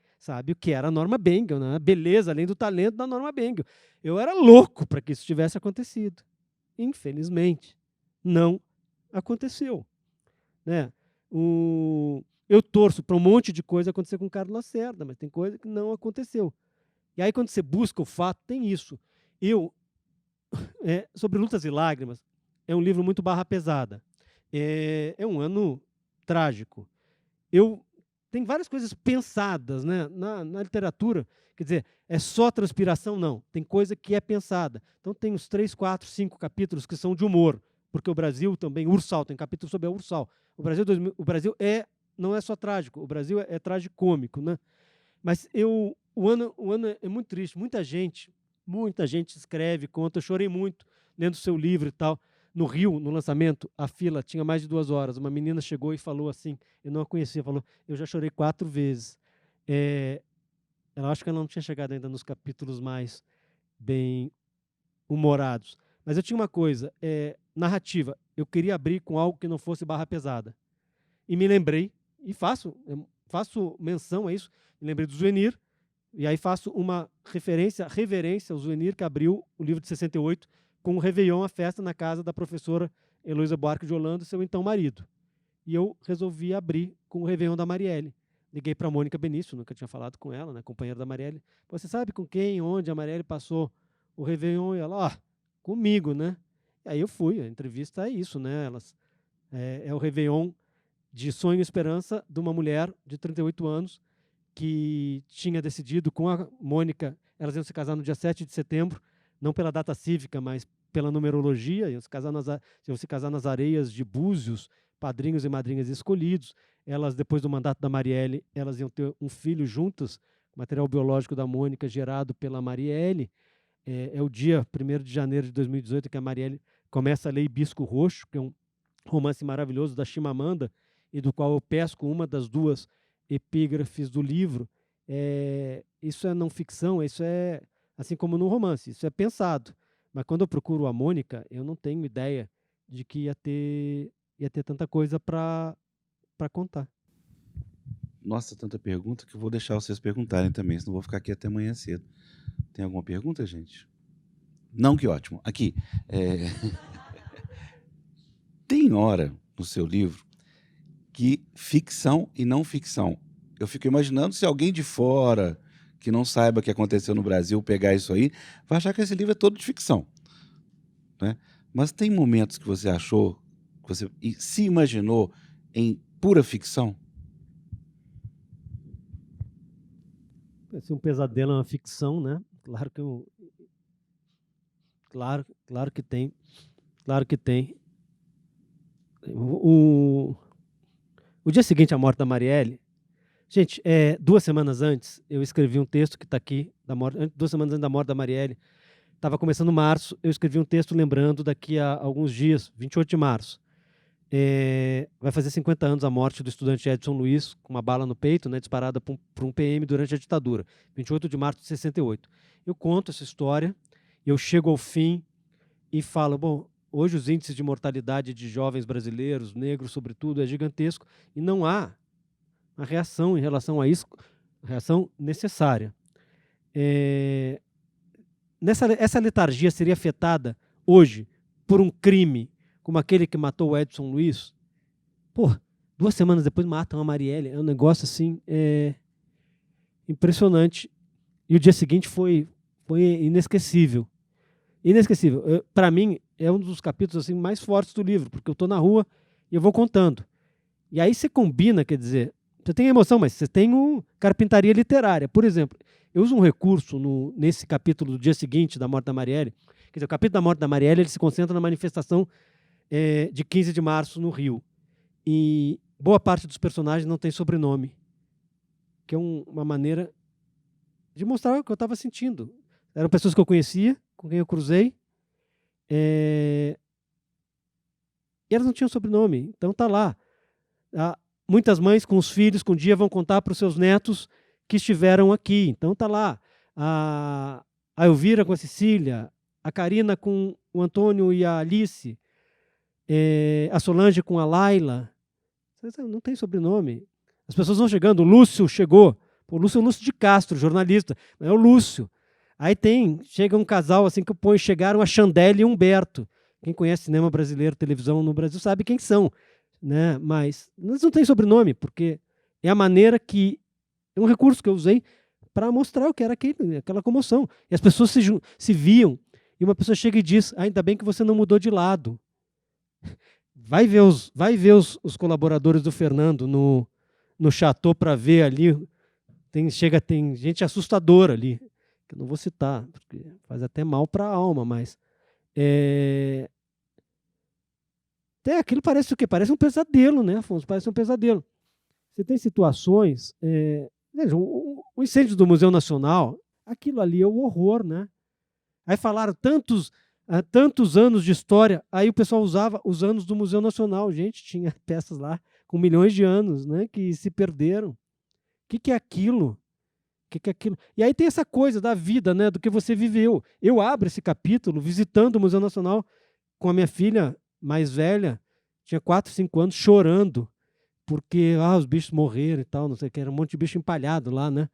[SPEAKER 2] o que era a Norma Bengel, né? A beleza, além do talento da Norma Bengel. Eu era louco para que isso tivesse acontecido. Infelizmente, não aconteceu. Né? Eu torço para um monte de coisa acontecer com o Carlos Lacerda, mas tem coisa que não aconteceu. E aí, quando você busca o fato, tem isso. Sobre Lutas e Lágrimas, é um livro muito barra pesada. É um ano trágico. Tem várias coisas pensadas, né, na literatura. Quer dizer, é só transpiração? Não. Tem coisa que é pensada. Então, tem uns 3, 4, 5 capítulos que são de humor, porque o Brasil também, Ursal, tem capítulo sobre a Ursal. O Brasil não é só trágico, o Brasil é tragicômico, né? Mas o ano é muito triste. Muita gente escreve, conta. Eu chorei muito lendo seu livro e tal. No Rio, no lançamento, a fila tinha mais de 2 horas. Uma menina chegou e falou assim, eu não a conhecia, falou, eu já chorei 4 vezes. Ela acho que ela não tinha chegado ainda nos capítulos mais bem humorados. Mas eu tinha uma coisa, narrativa. Eu queria abrir com algo que não fosse barra pesada. E me lembrei, e faço menção a isso, me lembrei do Zuenir, e aí faço uma reverência ao Zuenir, que abriu o livro de 68, com o Réveillon, a festa na casa da professora Heloísa Buarque de Holanda, seu então marido. E eu resolvi abrir com o Réveillon da Marielle. Liguei para a Mônica Benício, nunca tinha falado com ela, né, companheira da Marielle. Você sabe com quem, onde a Marielle passou o Réveillon? E ela, comigo, né? E aí eu fui, a entrevista é isso, né? É o Réveillon de sonho e esperança de uma mulher de 38 anos que tinha decidido com a Mônica, elas iam se casar no dia 7 de setembro, não pela data cívica, mas pela numerologia, iam se casar nas areias de Búzios, padrinhos e madrinhas escolhidos. Elas, depois do mandato da Marielle, elas iam ter um filho juntas, material biológico da Mônica gerado pela Marielle. É o dia 1º de janeiro de 2018 que a Marielle começa a ler Hibisco Roxo, que é um romance maravilhoso da Chimamanda, e do qual eu pesco uma das 2 epígrafes do livro. Isso é não ficção, isso é, assim como no romance, isso é pensado. Mas quando eu procuro a Mônica, eu não tenho ideia de que ia ter tanta coisa para contar.
[SPEAKER 1] Nossa, tanta pergunta que eu vou deixar vocês perguntarem também, senão vou ficar aqui até amanhã cedo. Tem alguma pergunta, gente? Não, que ótimo. Aqui. Tem hora no seu livro que ficção e não ficção. Eu fico imaginando se alguém de fora, que não saiba o que aconteceu no Brasil, pegar isso aí, vai achar que esse livro é todo de ficção. Né? Mas tem momentos que você achou, que você se imaginou em pura ficção?
[SPEAKER 2] Se um pesadelo é uma ficção, né? Claro que tem. Claro que tem. O dia seguinte à morte da Marielle, gente, 2 semanas antes, eu escrevi um texto que está aqui, 2 semanas antes da morte da Marielle, estava começando março, eu escrevi um texto lembrando daqui a alguns dias, 28 de março, vai fazer 50 anos a morte do estudante Edson Luiz, com uma bala no peito, né, disparada por um PM durante a ditadura, 28 de março de 68. Eu conto essa história, eu chego ao fim e falo, bom, Hoje os índices de mortalidade de jovens brasileiros, negros sobretudo, é gigantesco, e não há uma reação em relação a isso, reação necessária. Essa letargia seria afetada hoje por um crime como aquele que matou o Edson Luiz? Pô, 2 semanas depois matam a Marielle. É um negócio assim impressionante. E o dia seguinte foi inesquecível. Inesquecível. Para mim, é um dos capítulos assim, mais fortes do livro, porque eu estou na rua e eu vou contando. E aí você combina, quer dizer, você tem emoção, mas você tem carpintaria literária. Por exemplo, eu uso um recurso nesse capítulo do dia seguinte da morte da Marielle. Quer dizer, o capítulo da morte da Marielle ele se concentra na manifestação de 15 de março no Rio. E boa parte dos personagens não tem sobrenome, que é uma maneira de mostrar o que eu estava sentindo. Eram pessoas que eu conhecia, com quem eu cruzei, e elas não tinham sobrenome. Então tá lá. Muitas mães com os filhos, que um dia vão contar para os seus netos que estiveram aqui. Então tá lá. A Elvira com a Cecília, a Karina com o Antônio e a Alice, a Solange com a Laila. Não tem sobrenome. As pessoas vão chegando. O Lúcio chegou. O Lúcio é o Lúcio de Castro, jornalista. É o Lúcio. Aí chega um casal assim que chegaram a Chandelle e Humberto. Quem conhece cinema brasileiro, televisão no Brasil, sabe quem são. Né? Mas eles não têm sobrenome, porque é a maneira que... É um recurso que eu usei para mostrar o que era aquela comoção. E as pessoas se viam, e uma pessoa chega e diz, ainda bem que você não mudou de lado. Vai ver os colaboradores do Fernando no Chateau para ver ali. Tem gente assustadora ali, que eu não vou citar, porque faz até mal para a alma, mas... aquilo parece o quê? Parece um pesadelo, né, Afonso? Parece um pesadelo. Você tem situações... veja, o incêndio do Museu Nacional, aquilo ali é o horror, né? Aí falaram tantos anos de história, aí o pessoal usava os anos do Museu Nacional. Gente, tinha peças lá com milhões de anos, né, que se perderam. O que é aquilo? E aí tem essa coisa da vida, né, do que você viveu. Eu abro esse capítulo visitando o Museu Nacional com a minha filha mais velha, tinha 4, 5 anos, chorando, porque os bichos morreram e tal, não sei o que, era um monte de bicho empalhado lá, né?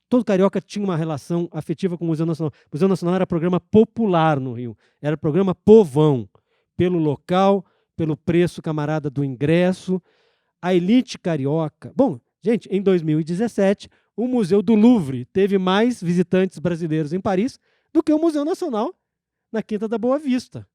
[SPEAKER 2] Todo carioca tinha uma relação afetiva com o Museu Nacional. O Museu Nacional era programa popular no Rio, era programa povão, pelo local, pelo preço camarada do ingresso, a elite carioca. Bom, gente, em 2017, o Museu do Louvre teve mais visitantes brasileiros em Paris do que o Museu Nacional na Quinta da Boa Vista.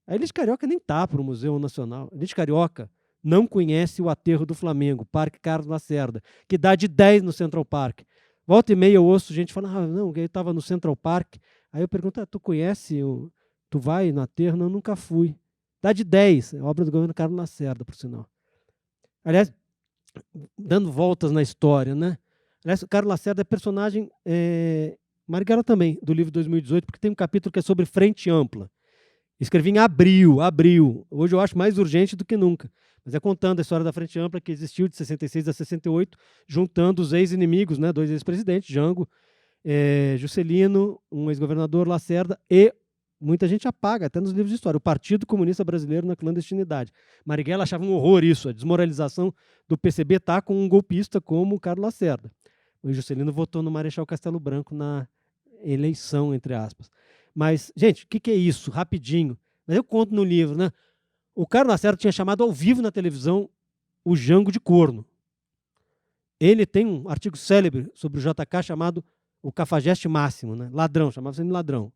[SPEAKER 2] A elite carioca nem está para o Museu Nacional. A elite carioca não conhece o aterro do Flamengo, Parque Carlos Lacerda, que dá de 10 no Central Park. Volta e meia eu ouço gente falar, não, ele estava no Central Park. Aí eu pergunto, tu conhece, tu vai no aterro? Não, nunca fui. Dá de 10, é obra do governo Carlos Lacerda, por sinal. Aliás, dando voltas na história, né? Aliás, o Carlos Lacerda é personagem, Marighella também, do livro 2018, porque tem um capítulo que é sobre frente ampla. Escrevi em abril. Hoje eu acho mais urgente do que nunca. Mas é contando a história da Frente Ampla que existiu de 66 a 68, juntando os ex-inimigos, né, 2 ex-presidentes, Jango, Juscelino, um ex-governador, Lacerda, e muita gente apaga, até nos livros de história, o Partido Comunista Brasileiro na clandestinidade. Marighella achava um horror isso, a desmoralização do PCB tá com um golpista como o Carlos Lacerda. O Juscelino votou no Marechal Castelo Branco na eleição, entre aspas. Mas, gente, o que é isso? Rapidinho. Mas eu conto no livro, né? O Carlos Lacerda tinha chamado ao vivo na televisão o Jango de corno. Ele tem um artigo célebre sobre o JK chamado o Cafajeste Máximo, né? Ladrão, chamava-se de ladrão.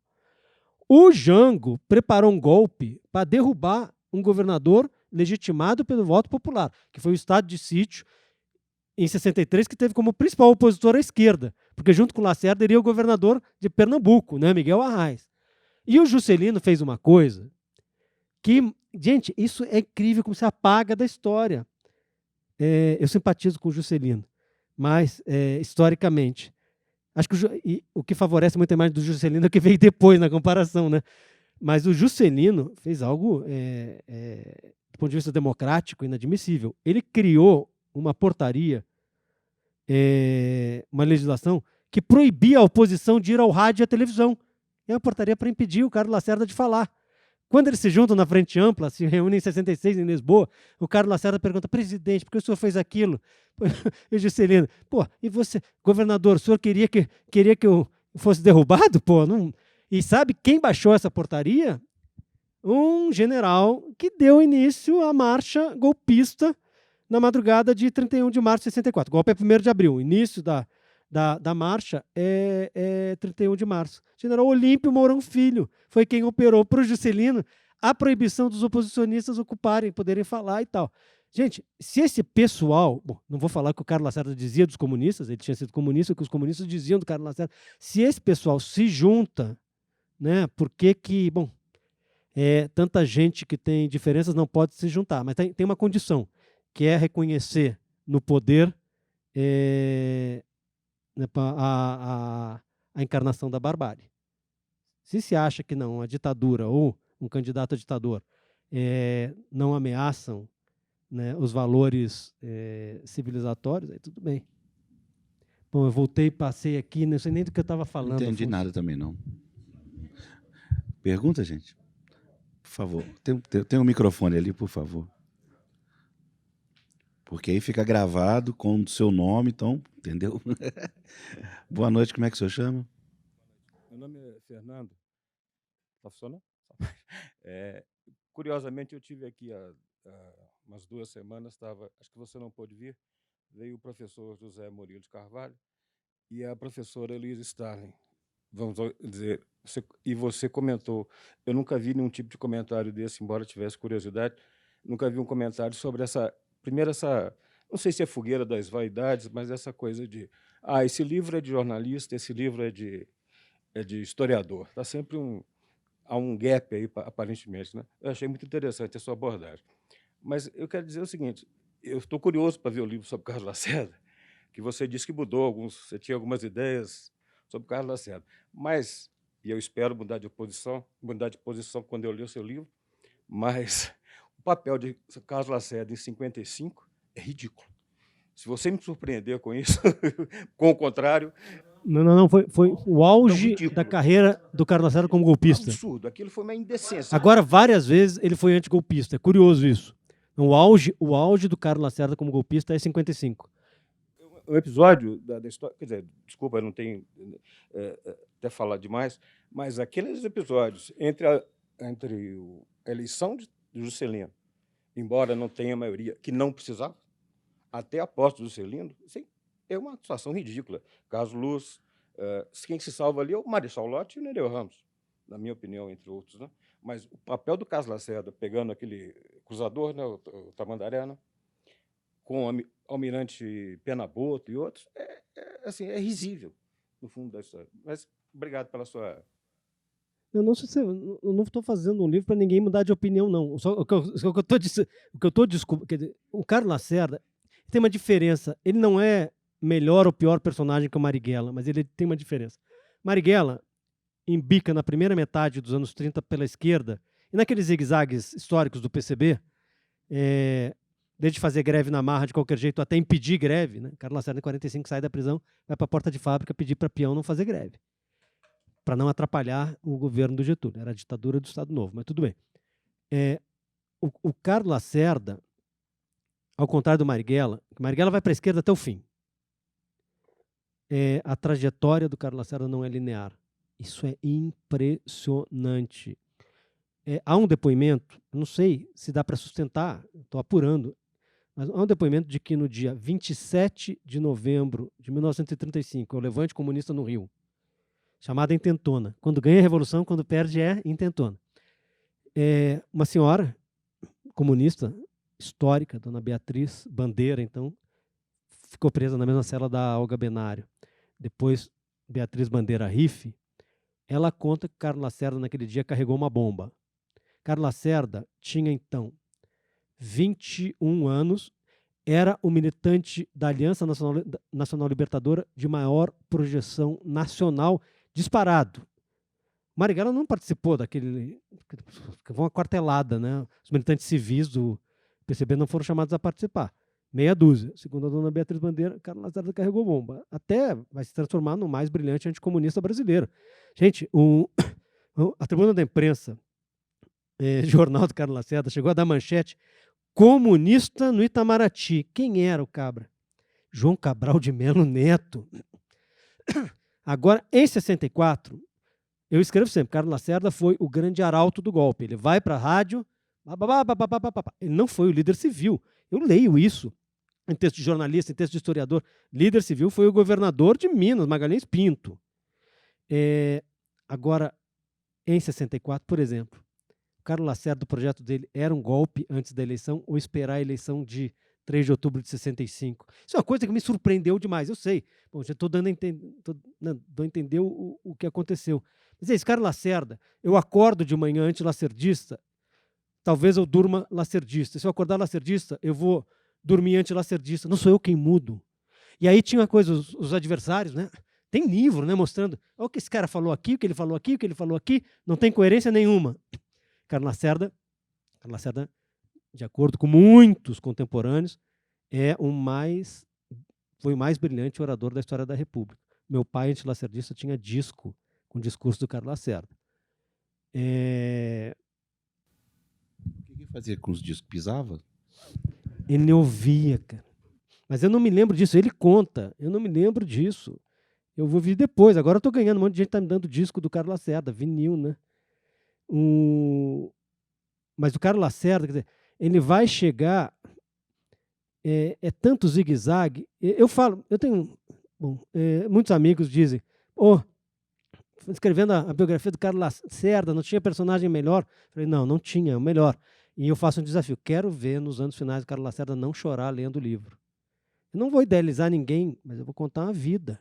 [SPEAKER 2] O Jango preparou um golpe para derrubar um governador legitimado pelo voto popular, que foi o estado de sítio, em 63, que teve como principal opositor a esquerda, porque junto com o Lacerda iria o governador de Pernambuco, né, Miguel Arraes. E o Juscelino fez uma coisa que, gente, isso é incrível como se apaga da história. Eu simpatizo com o Juscelino, mas, historicamente, acho que o que favorece muito a imagem do Juscelino é o que veio depois na comparação, né? Mas o Juscelino fez algo, do ponto de vista democrático, inadmissível. Ele criou uma portaria, uma legislação que proibia a oposição de ir ao rádio e à televisão. é uma portaria para impedir o Carlos Lacerda de falar. Quando eles se juntam na Frente Ampla, se reúnem em 66 em Lisboa, o Carlos Lacerda pergunta, presidente, por que o senhor fez aquilo? E o Juscelino, e você, governador, o senhor queria que eu fosse derrubado? Não. E sabe quem baixou essa portaria? Um general que deu início à marcha golpista na madrugada de 31 de março de 64. O golpe é 1º de abril, o início da marcha é 31 de março. General Olímpio Mourão Filho foi quem operou para o Juscelino a proibição dos oposicionistas ocuparem, poderem falar e tal. Gente, se esse pessoal, não vou falar o que o Carlos Lacerda dizia dos comunistas, ele tinha sido comunista, o que os comunistas diziam do Carlos Lacerda, se esse pessoal se junta, né, por que tanta gente que tem diferenças não pode se juntar? Mas tem uma condição, que é reconhecer no poder a encarnação da barbárie. Se acha que não, a ditadura ou um candidato a ditador não ameaçam, né, os valores civilizatórios, aí tudo bem. Bom, eu voltei, passei aqui, não sei nem do que eu estava falando.
[SPEAKER 1] Não entendi nada também, não. Pergunta, gente? Por favor. Tem um microfone ali, por favor. Porque aí fica gravado com o seu nome, então, entendeu? Boa noite, como é que o senhor chama?
[SPEAKER 3] Meu nome é Fernando. Está funcionando? Curiosamente, eu tive aqui há umas 2 semanas, acho que você não pôde vir, veio o professor José Murilo de Carvalho e a professora Elise Starling. Vamos dizer, e você comentou, eu nunca vi nenhum tipo de comentário desse, embora tivesse curiosidade, nunca vi um comentário sobre essa não sei se é fogueira das vaidades, mas essa coisa de, esse livro é de jornalista, esse livro é de historiador. Está sempre há um gap aí, aparentemente, né? Eu achei muito interessante a sua abordagem. Mas eu quero dizer o seguinte, eu estou curioso para ver o livro sobre Carlos Lacerda, que você disse que mudou você tinha algumas ideias sobre Carlos Lacerda. Mas, e eu espero mudar de posição quando eu ler o seu livro, mas o papel de Carlos Lacerda em 55 é ridículo. Se você me surpreender com isso, com o contrário...
[SPEAKER 2] Não, foi o auge da carreira do Carlos Lacerda como golpista.
[SPEAKER 3] Absurdo, aquilo foi uma indecência.
[SPEAKER 2] Agora, várias vezes, ele foi antigolpista. É curioso isso. O auge do Carlos Lacerda como golpista é 55.
[SPEAKER 3] O episódio da história... Quer dizer, desculpa, eu não tenho até falar demais, mas aqueles episódios entre a eleição de Juscelino, embora não tenha maioria, que não precisava, até a posse do Juscelino, sim, é uma situação ridícula. Carlos Luz, quem se salva ali é o Marechal Lott e o Nereu Ramos, na minha opinião, entre outros. Né? Mas o papel do Carlos Lacerda, pegando aquele cruzador, né, o Tamandaré, né, com o almirante Penaboto e outros, é risível, no fundo da história. Mas obrigado pela sua...
[SPEAKER 2] Eu não estou fazendo um livro para ninguém mudar de opinião, não. Só o que eu estou descobrindo, o Carlos Lacerda tem uma diferença. Ele não é melhor ou pior personagem que o Marighella, mas ele tem uma diferença. Marighella embica na primeira metade dos anos 30 pela esquerda, e naqueles zigue-zagues históricos do PCB, desde fazer greve na marra de qualquer jeito até impedir greve, né? Carlos Lacerda, em 45, sai da prisão, vai para a porta de fábrica pedir para peão não fazer greve, para não atrapalhar o governo do Getúlio. Era a ditadura do Estado Novo, mas tudo bem. O Carlos Lacerda, ao contrário do Marighella vai para a esquerda até o fim. A trajetória do Carlos Lacerda não é linear. Isso é impressionante. Há um depoimento, não sei se dá para sustentar, estou apurando, mas há um depoimento de que no dia 27 de novembro de 1935, o Levante Comunista no Rio, chamada Intentona. Quando ganha a Revolução, quando perde é Intentona. Uma senhora comunista histórica, dona Beatriz Bandeira, então, ficou presa na mesma cela da Olga Benário. Depois, Beatriz Bandeira Riff, ela conta que Carlos Lacerda, naquele dia, carregou uma bomba. Carlos Lacerda tinha, então, 21 anos, era o militante da Aliança Nacional Libertadora de maior projeção nacional, disparado. Marighella não participou daquele... Foi uma quartelada, né? Os militantes civis do PCB não foram chamados a participar. meia dúzia. Segundo a dona Beatriz Bandeira, Carlos Lacerda carregou bomba. Até vai se transformar no mais brilhante anticomunista brasileiro. Gente, a Tribuna da Imprensa, jornal do Carlos Lacerda, chegou a dar manchete: comunista no Itamaraty. Quem era o cabra? João Cabral de Melo Neto. Agora, em 64, eu escrevo sempre, Carlos Lacerda foi o grande arauto do golpe. Ele vai para a rádio, ele não foi o líder civil. Eu leio isso em texto de jornalista, em texto de historiador. Líder civil foi o governador de Minas, Magalhães Pinto. Agora, em 64, por exemplo, o Carlos Lacerda, o projeto dele era um golpe antes da eleição ou esperar a eleição de 3 de outubro de 65. Isso é uma coisa que me surpreendeu demais, eu sei. Bom, já estou dando a entender o que aconteceu. Mas esse Carlos Lacerda, eu acordo de manhã anti-lacerdista, talvez eu durma lacerdista. Se eu acordar lacerdista, eu vou dormir anti-lacerdista. Não sou eu quem mudo. E aí tinha uma coisa, os adversários, né? Tem livro, né, mostrando o que esse cara falou aqui, o que ele falou aqui, o que ele falou aqui, não tem coerência nenhuma. Carlos Lacerda, de acordo com muitos contemporâneos, foi o mais brilhante orador da história da República. Meu pai, antilacerdista, tinha disco com o discurso do Carlos Lacerda.
[SPEAKER 1] O que ele fazia com os discos? Pisava?
[SPEAKER 2] Ele ouvia, cara. Mas eu não me lembro disso. Ele conta. Eu não me lembro disso. Eu vou vir depois. Agora eu estou ganhando. Um monte de gente está me dando disco do Carlos Lacerda, vinil, né? Mas o Carlos Lacerda, quer dizer, ele vai chegar... tanto zigue-zague. Eu tenho... muitos amigos dizem, escrevendo a biografia do Carlos Lacerda, não tinha personagem melhor? Eu falei, não tinha, é o melhor. E eu faço um desafio, quero ver nos anos finais do Carlos Lacerda não chorar lendo o livro. Eu não vou idealizar ninguém, mas eu vou contar uma vida.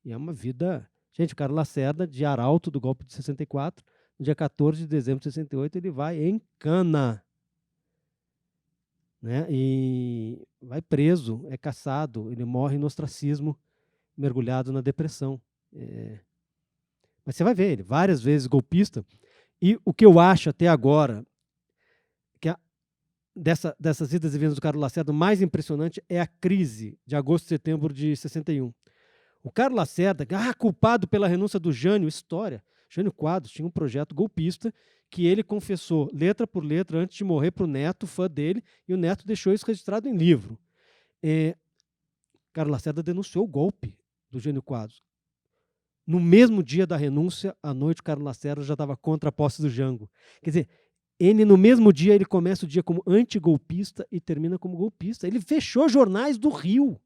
[SPEAKER 2] E é uma vida... Gente, o Carlos Lacerda, de arauto do golpe de 64, no dia 14 de dezembro de 68, ele vai em cana. Né? E vai preso, é caçado, ele morre no ostracismo, mergulhado na depressão. Mas você vai ver, ele várias vezes golpista. E o que eu acho até agora, que dessas idas e vindas do Carlos Lacerda, o mais impressionante é a crise de agosto e setembro de 61. O Carlos Lacerda, culpado pela renúncia do Jânio, história. Jânio Quadros tinha um projeto golpista que ele confessou letra por letra antes de morrer para o neto, fã dele, e o neto deixou isso registrado em livro. Carlos Lacerda denunciou o golpe do Jânio Quadros. No mesmo dia da renúncia, à noite, o Carlos Lacerda já estava contra a posse do Jango. Quer dizer, no mesmo dia, ele começa o dia como antigolpista e termina como golpista. Ele fechou jornais do Rio.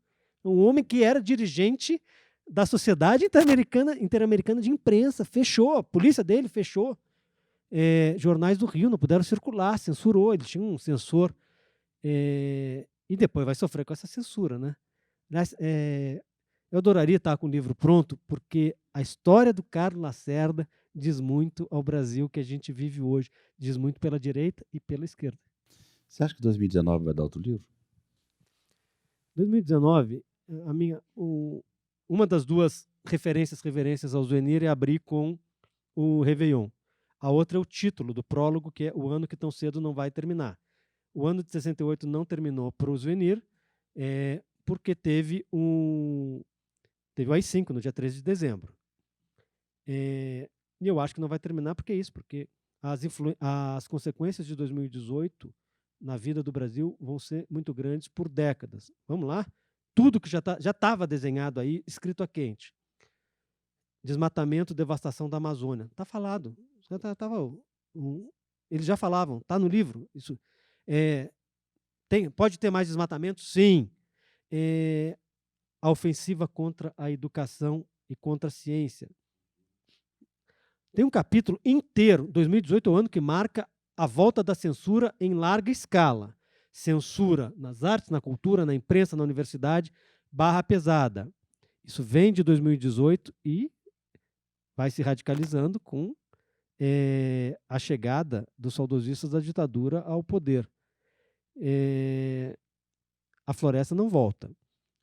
[SPEAKER 2] Um homem que era dirigente da Sociedade Interamericana de Imprensa. Fechou. A polícia dele fechou. Jornais do Rio não puderam circular, censurou. Ele tinha um censor. E depois vai sofrer com essa censura, né? Eu adoraria estar com o livro pronto, porque a história do Carlos Lacerda diz muito ao Brasil que a gente vive hoje. Diz muito pela direita e pela esquerda.
[SPEAKER 1] Você acha que 2019 vai dar outro livro?
[SPEAKER 2] 2019, uma das duas referências ao Zuenir é abrir com o Réveillon. A outra é o título do prólogo, que é O Ano que Tão Cedo Não Vai Terminar. O ano de 68 não terminou para o Zuenir, porque teve o AI-5 no dia 13 de dezembro. E eu acho que não vai terminar porque é isso, porque as consequências de 2018 na vida do Brasil vão ser muito grandes por décadas. Vamos lá? Tudo que já estava desenhado aí, escrito a quente. Desmatamento, devastação da Amazônia. Está falado. Eles já falavam, está no livro. Isso. Pode ter mais desmatamento? Sim. A ofensiva contra a educação e contra a ciência. Tem um capítulo inteiro, 2018 é o ano que marca a volta da censura em larga escala. Censura nas artes, na cultura, na imprensa, na universidade, barra pesada. Isso vem de 2018 e vai se radicalizando com a chegada dos saudosistas da ditadura ao poder. A floresta não volta.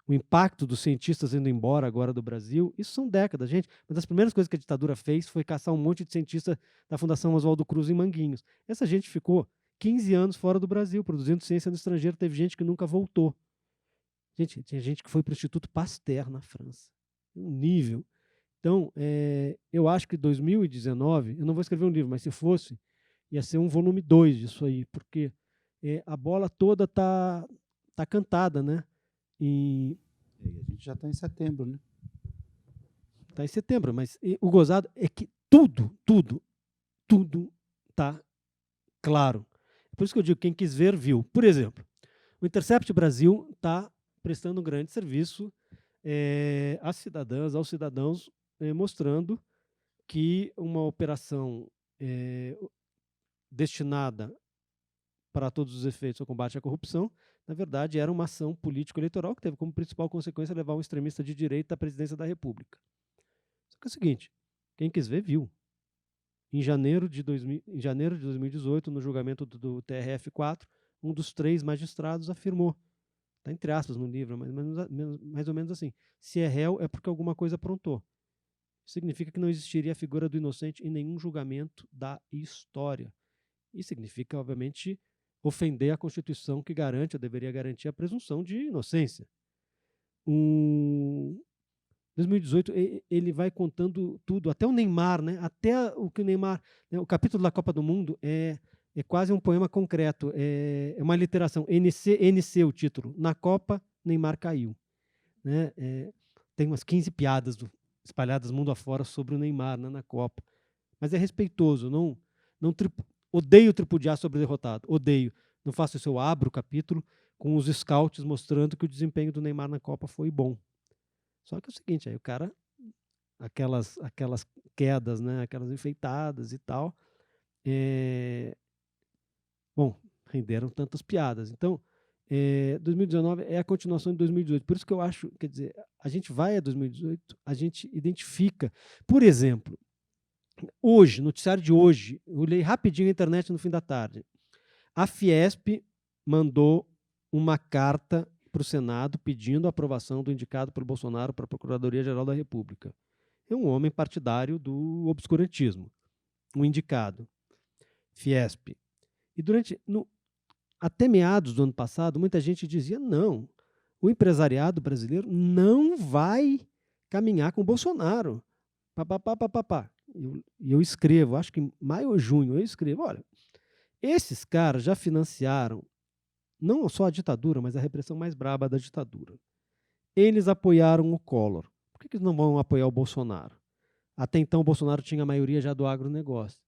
[SPEAKER 2] O impacto dos cientistas indo embora agora do Brasil, isso são décadas, gente. Uma das primeiras coisas que a ditadura fez foi caçar um monte de cientistas da Fundação Oswaldo Cruz em Manguinhos. Essa gente ficou 15 anos fora do Brasil, produzindo ciência no estrangeiro. Teve gente que nunca voltou. Gente, tinha gente que foi para o Instituto Pasteur na França. Um nível. Então, eu acho que 2019, eu não vou escrever um livro, mas se fosse, ia ser um volume 2 disso aí, porque a bola toda tá cantada, né? E
[SPEAKER 1] E a gente já está em setembro, né?
[SPEAKER 2] tá em setembro, mas o gozado é que tudo tá claro. Por isso que eu digo, quem quis ver, viu. Por exemplo, o Intercept Brasil está prestando um grande serviço às cidadãs, aos cidadãos, mostrando que uma operação destinada para todos os efeitos ao combate à corrupção, na verdade, era uma ação político-eleitoral que teve como principal consequência levar um extremista de direita à presidência da República. Só que é o seguinte, quem quis ver, viu. Em janeiro de 2018, no julgamento do TRF4, um dos 3 magistrados afirmou, está entre aspas no livro, mas mais ou menos assim, se é réu é porque alguma coisa aprontou. Significa que não existiria a figura do inocente em nenhum julgamento da história. E significa, obviamente, ofender a Constituição que garante, ou deveria garantir, a presunção de inocência. 2018, ele vai contando tudo, até o Neymar, né? Até o que o Neymar... Né? O capítulo da Copa do Mundo é quase um poema concreto, é uma literação, NC o título. Na Copa, Neymar caiu. Né? Tem umas 15 piadas espalhadas mundo afora sobre o Neymar, né, na Copa. Mas é respeitoso, não odeio tripudiar sobre o derrotado, odeio. Não faço isso, eu abro o capítulo com os scouts mostrando que o desempenho do Neymar na Copa foi bom. Só que é o seguinte, aí o cara, aquelas quedas, né, aquelas enfeitadas e tal, bom, renderam tantas piadas. Então, 2019 é a continuação de 2018. Por isso que eu acho, quer dizer, a gente vai a 2018, a gente identifica, por exemplo, hoje, noticiário de hoje, eu olhei rapidinho a internet no fim da tarde. A Fiesp mandou uma carta para o Senado pedindo a aprovação do indicado por Bolsonaro para a Procuradoria-Geral da República. É um homem partidário do obscurantismo, um indicado, Fiesp. E até meados do ano passado, muita gente dizia, não, o empresariado brasileiro não vai caminhar com o Bolsonaro. E eu escrevo, acho que em maio ou junho, eu escrevo, olha, esses caras já financiaram não só a ditadura, mas a repressão mais braba da ditadura. Eles apoiaram o Collor. Por que eles não vão apoiar o Bolsonaro? Até então, o Bolsonaro tinha a maioria já do agronegócio.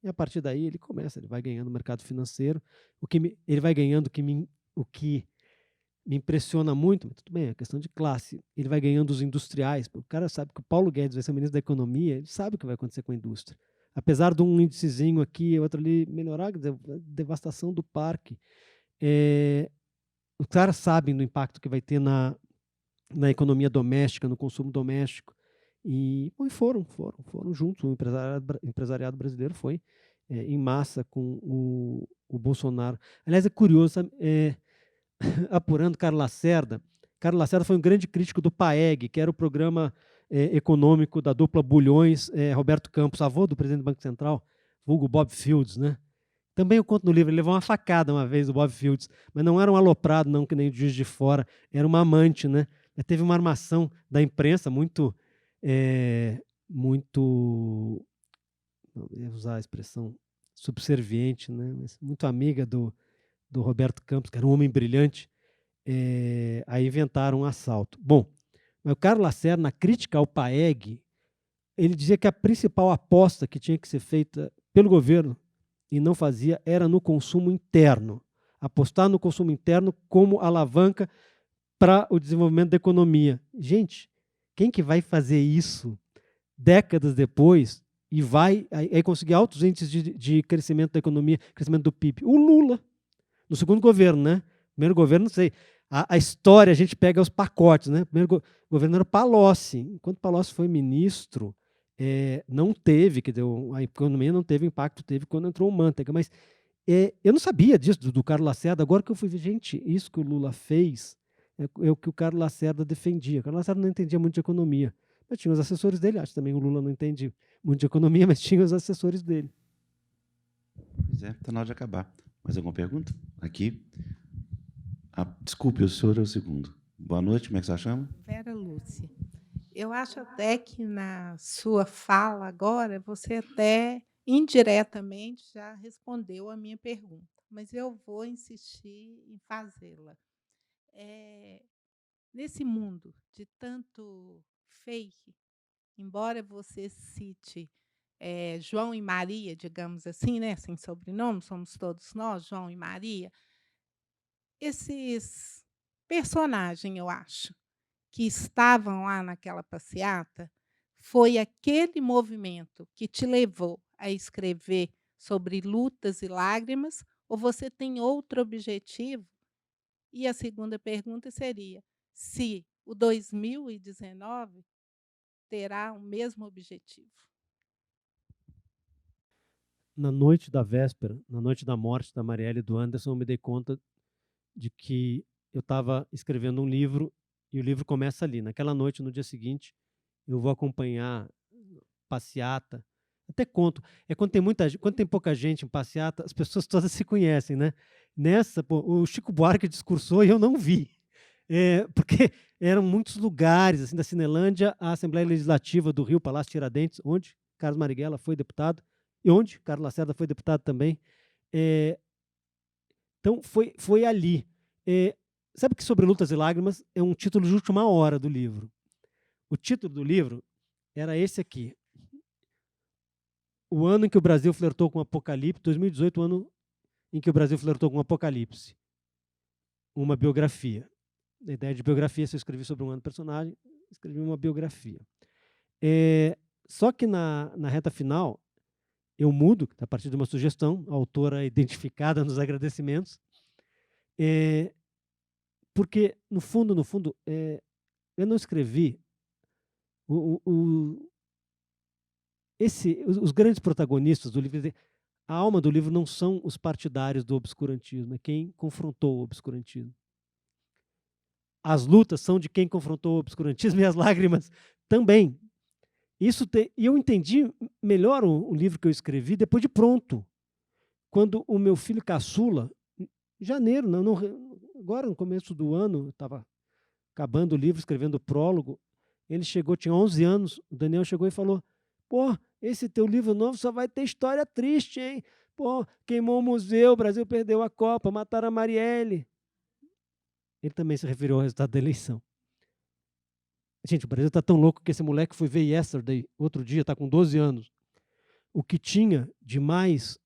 [SPEAKER 2] E a partir daí ele vai ganhando o mercado financeiro. Ele vai ganhando o que me impressiona muito, mas tudo bem, é questão de classe. Ele vai ganhando os industriais. O cara sabe que o Paulo Guedes vai ser o ministro da Economia, ele sabe o que vai acontecer com a indústria. Apesar de um índicezinho aqui, outro ali melhorar, a devastação do parque. Os caras sabem do impacto que vai ter na economia doméstica, no consumo doméstico. E foram juntos. O empresariado brasileiro foi em massa com o Bolsonaro. Aliás, é curioso, sabe? Apurando Carlos Lacerda. Carlos Lacerda foi um grande crítico do PAEG, que era o programa econômico da dupla Bulhões, Roberto Campos, avô do presidente do Banco Central, vulgo Bob Fields, né? Também eu conto no livro, ele levou uma facada uma vez, o Bob Fields, mas não era um aloprado, não, que nem o Juiz de Fora, era uma amante, né? Teve uma armação da imprensa muito, eu ia usar a expressão subserviente, né? Mas muito amiga do Roberto Campos, que era um homem brilhante, aí inventaram um assalto. Bom, mas o Carlos Lacerda, na crítica ao PAEG, ele dizia que a principal aposta que tinha que ser feita pelo governo e não fazia era no consumo interno. Apostar no consumo interno como alavanca para o desenvolvimento da economia. Gente, quem que vai fazer isso décadas depois e vai conseguir altos índices de crescimento da economia, crescimento do PIB? O Lula, no segundo governo, né? Primeiro governo, não sei. A história, a gente pega os pacotes, né? Primeiro governo era Palocci. Enquanto Palocci foi ministro, não teve, quer dizer, a economia não teve impacto, teve quando entrou o Manteiga. Mas eu não sabia disso, do Carlos Lacerda. Agora que eu fui ver, gente, isso que o Lula fez é o que o Carlos Lacerda defendia. O Carlos Lacerda não entendia muito de economia, mas tinha os assessores dele. Acho que também o Lula não entende muito de economia, mas tinha os assessores dele.
[SPEAKER 1] Pois é, está na hora de acabar. Mais alguma pergunta? Aqui. Desculpe, o senhor é o segundo. Boa noite, como é que você chama?
[SPEAKER 4] Vera Lúcia. Eu acho até que na sua fala agora, você até indiretamente já respondeu a minha pergunta, mas eu vou insistir em fazê-la. Eh, Nesse mundo de tanto fake, embora você cite, João e Maria, digamos assim, né, sem sobrenome, somos todos nós, João e Maria, esses personagem, eu acho, que estavam lá naquela passeata, foi aquele movimento que te levou a escrever sobre lutas e lágrimas, ou você tem outro objetivo? E a segunda pergunta seria: se o 2019 terá o mesmo objetivo?
[SPEAKER 2] Na noite da véspera, na noite da morte da Marielle e do Anderson, eu me dei conta de que eu estava escrevendo um livro e o livro começa ali. Naquela noite, no dia seguinte, eu vou acompanhar passeata. Até conto. É quando tem pouca gente em passeata, as pessoas todas se conhecem, né? Nessa, pô, o Chico Buarque discursou e eu não vi. Porque eram muitos lugares, assim, da Cinelândia à Assembleia Legislativa do Rio, Palácio Tiradentes, onde Carlos Marighella foi deputado, e onde Carlos Lacerda foi deputado também. É, então, foi ali. Sabe que Sobre Lutas e Lágrimas é um título de última hora do livro. O título do livro era esse aqui: O ano em que o Brasil flertou com o apocalipse, 2018, o ano em que o Brasil flertou com o apocalipse. Uma biografia. A ideia de biografia, se eu escrevi sobre um ano personagem, escrevi uma biografia. Só que na reta final, eu mudo, a partir de uma sugestão, a autora identificada nos agradecimentos, porque, no fundo, eu não escrevi os grandes protagonistas do livro. A alma do livro não são os partidários do obscurantismo, é quem confrontou o obscurantismo. As lutas são de quem confrontou o obscurantismo e as lágrimas também. E eu entendi melhor o livro que eu escrevi depois de pronto. Quando o meu filho caçula, em janeiro, agora no começo do ano, eu estava acabando o livro, escrevendo o prólogo, ele chegou, tinha 11 anos, o Daniel chegou e falou: pô, esse teu livro novo só vai ter história triste, hein? Pô, queimou o museu, o Brasil perdeu a Copa, mataram a Marielle. Ele também se referiu ao resultado da eleição. Gente, o Brasil está tão louco que esse moleque foi ver Yesterday outro dia, está com 12 anos. O que tinha de mais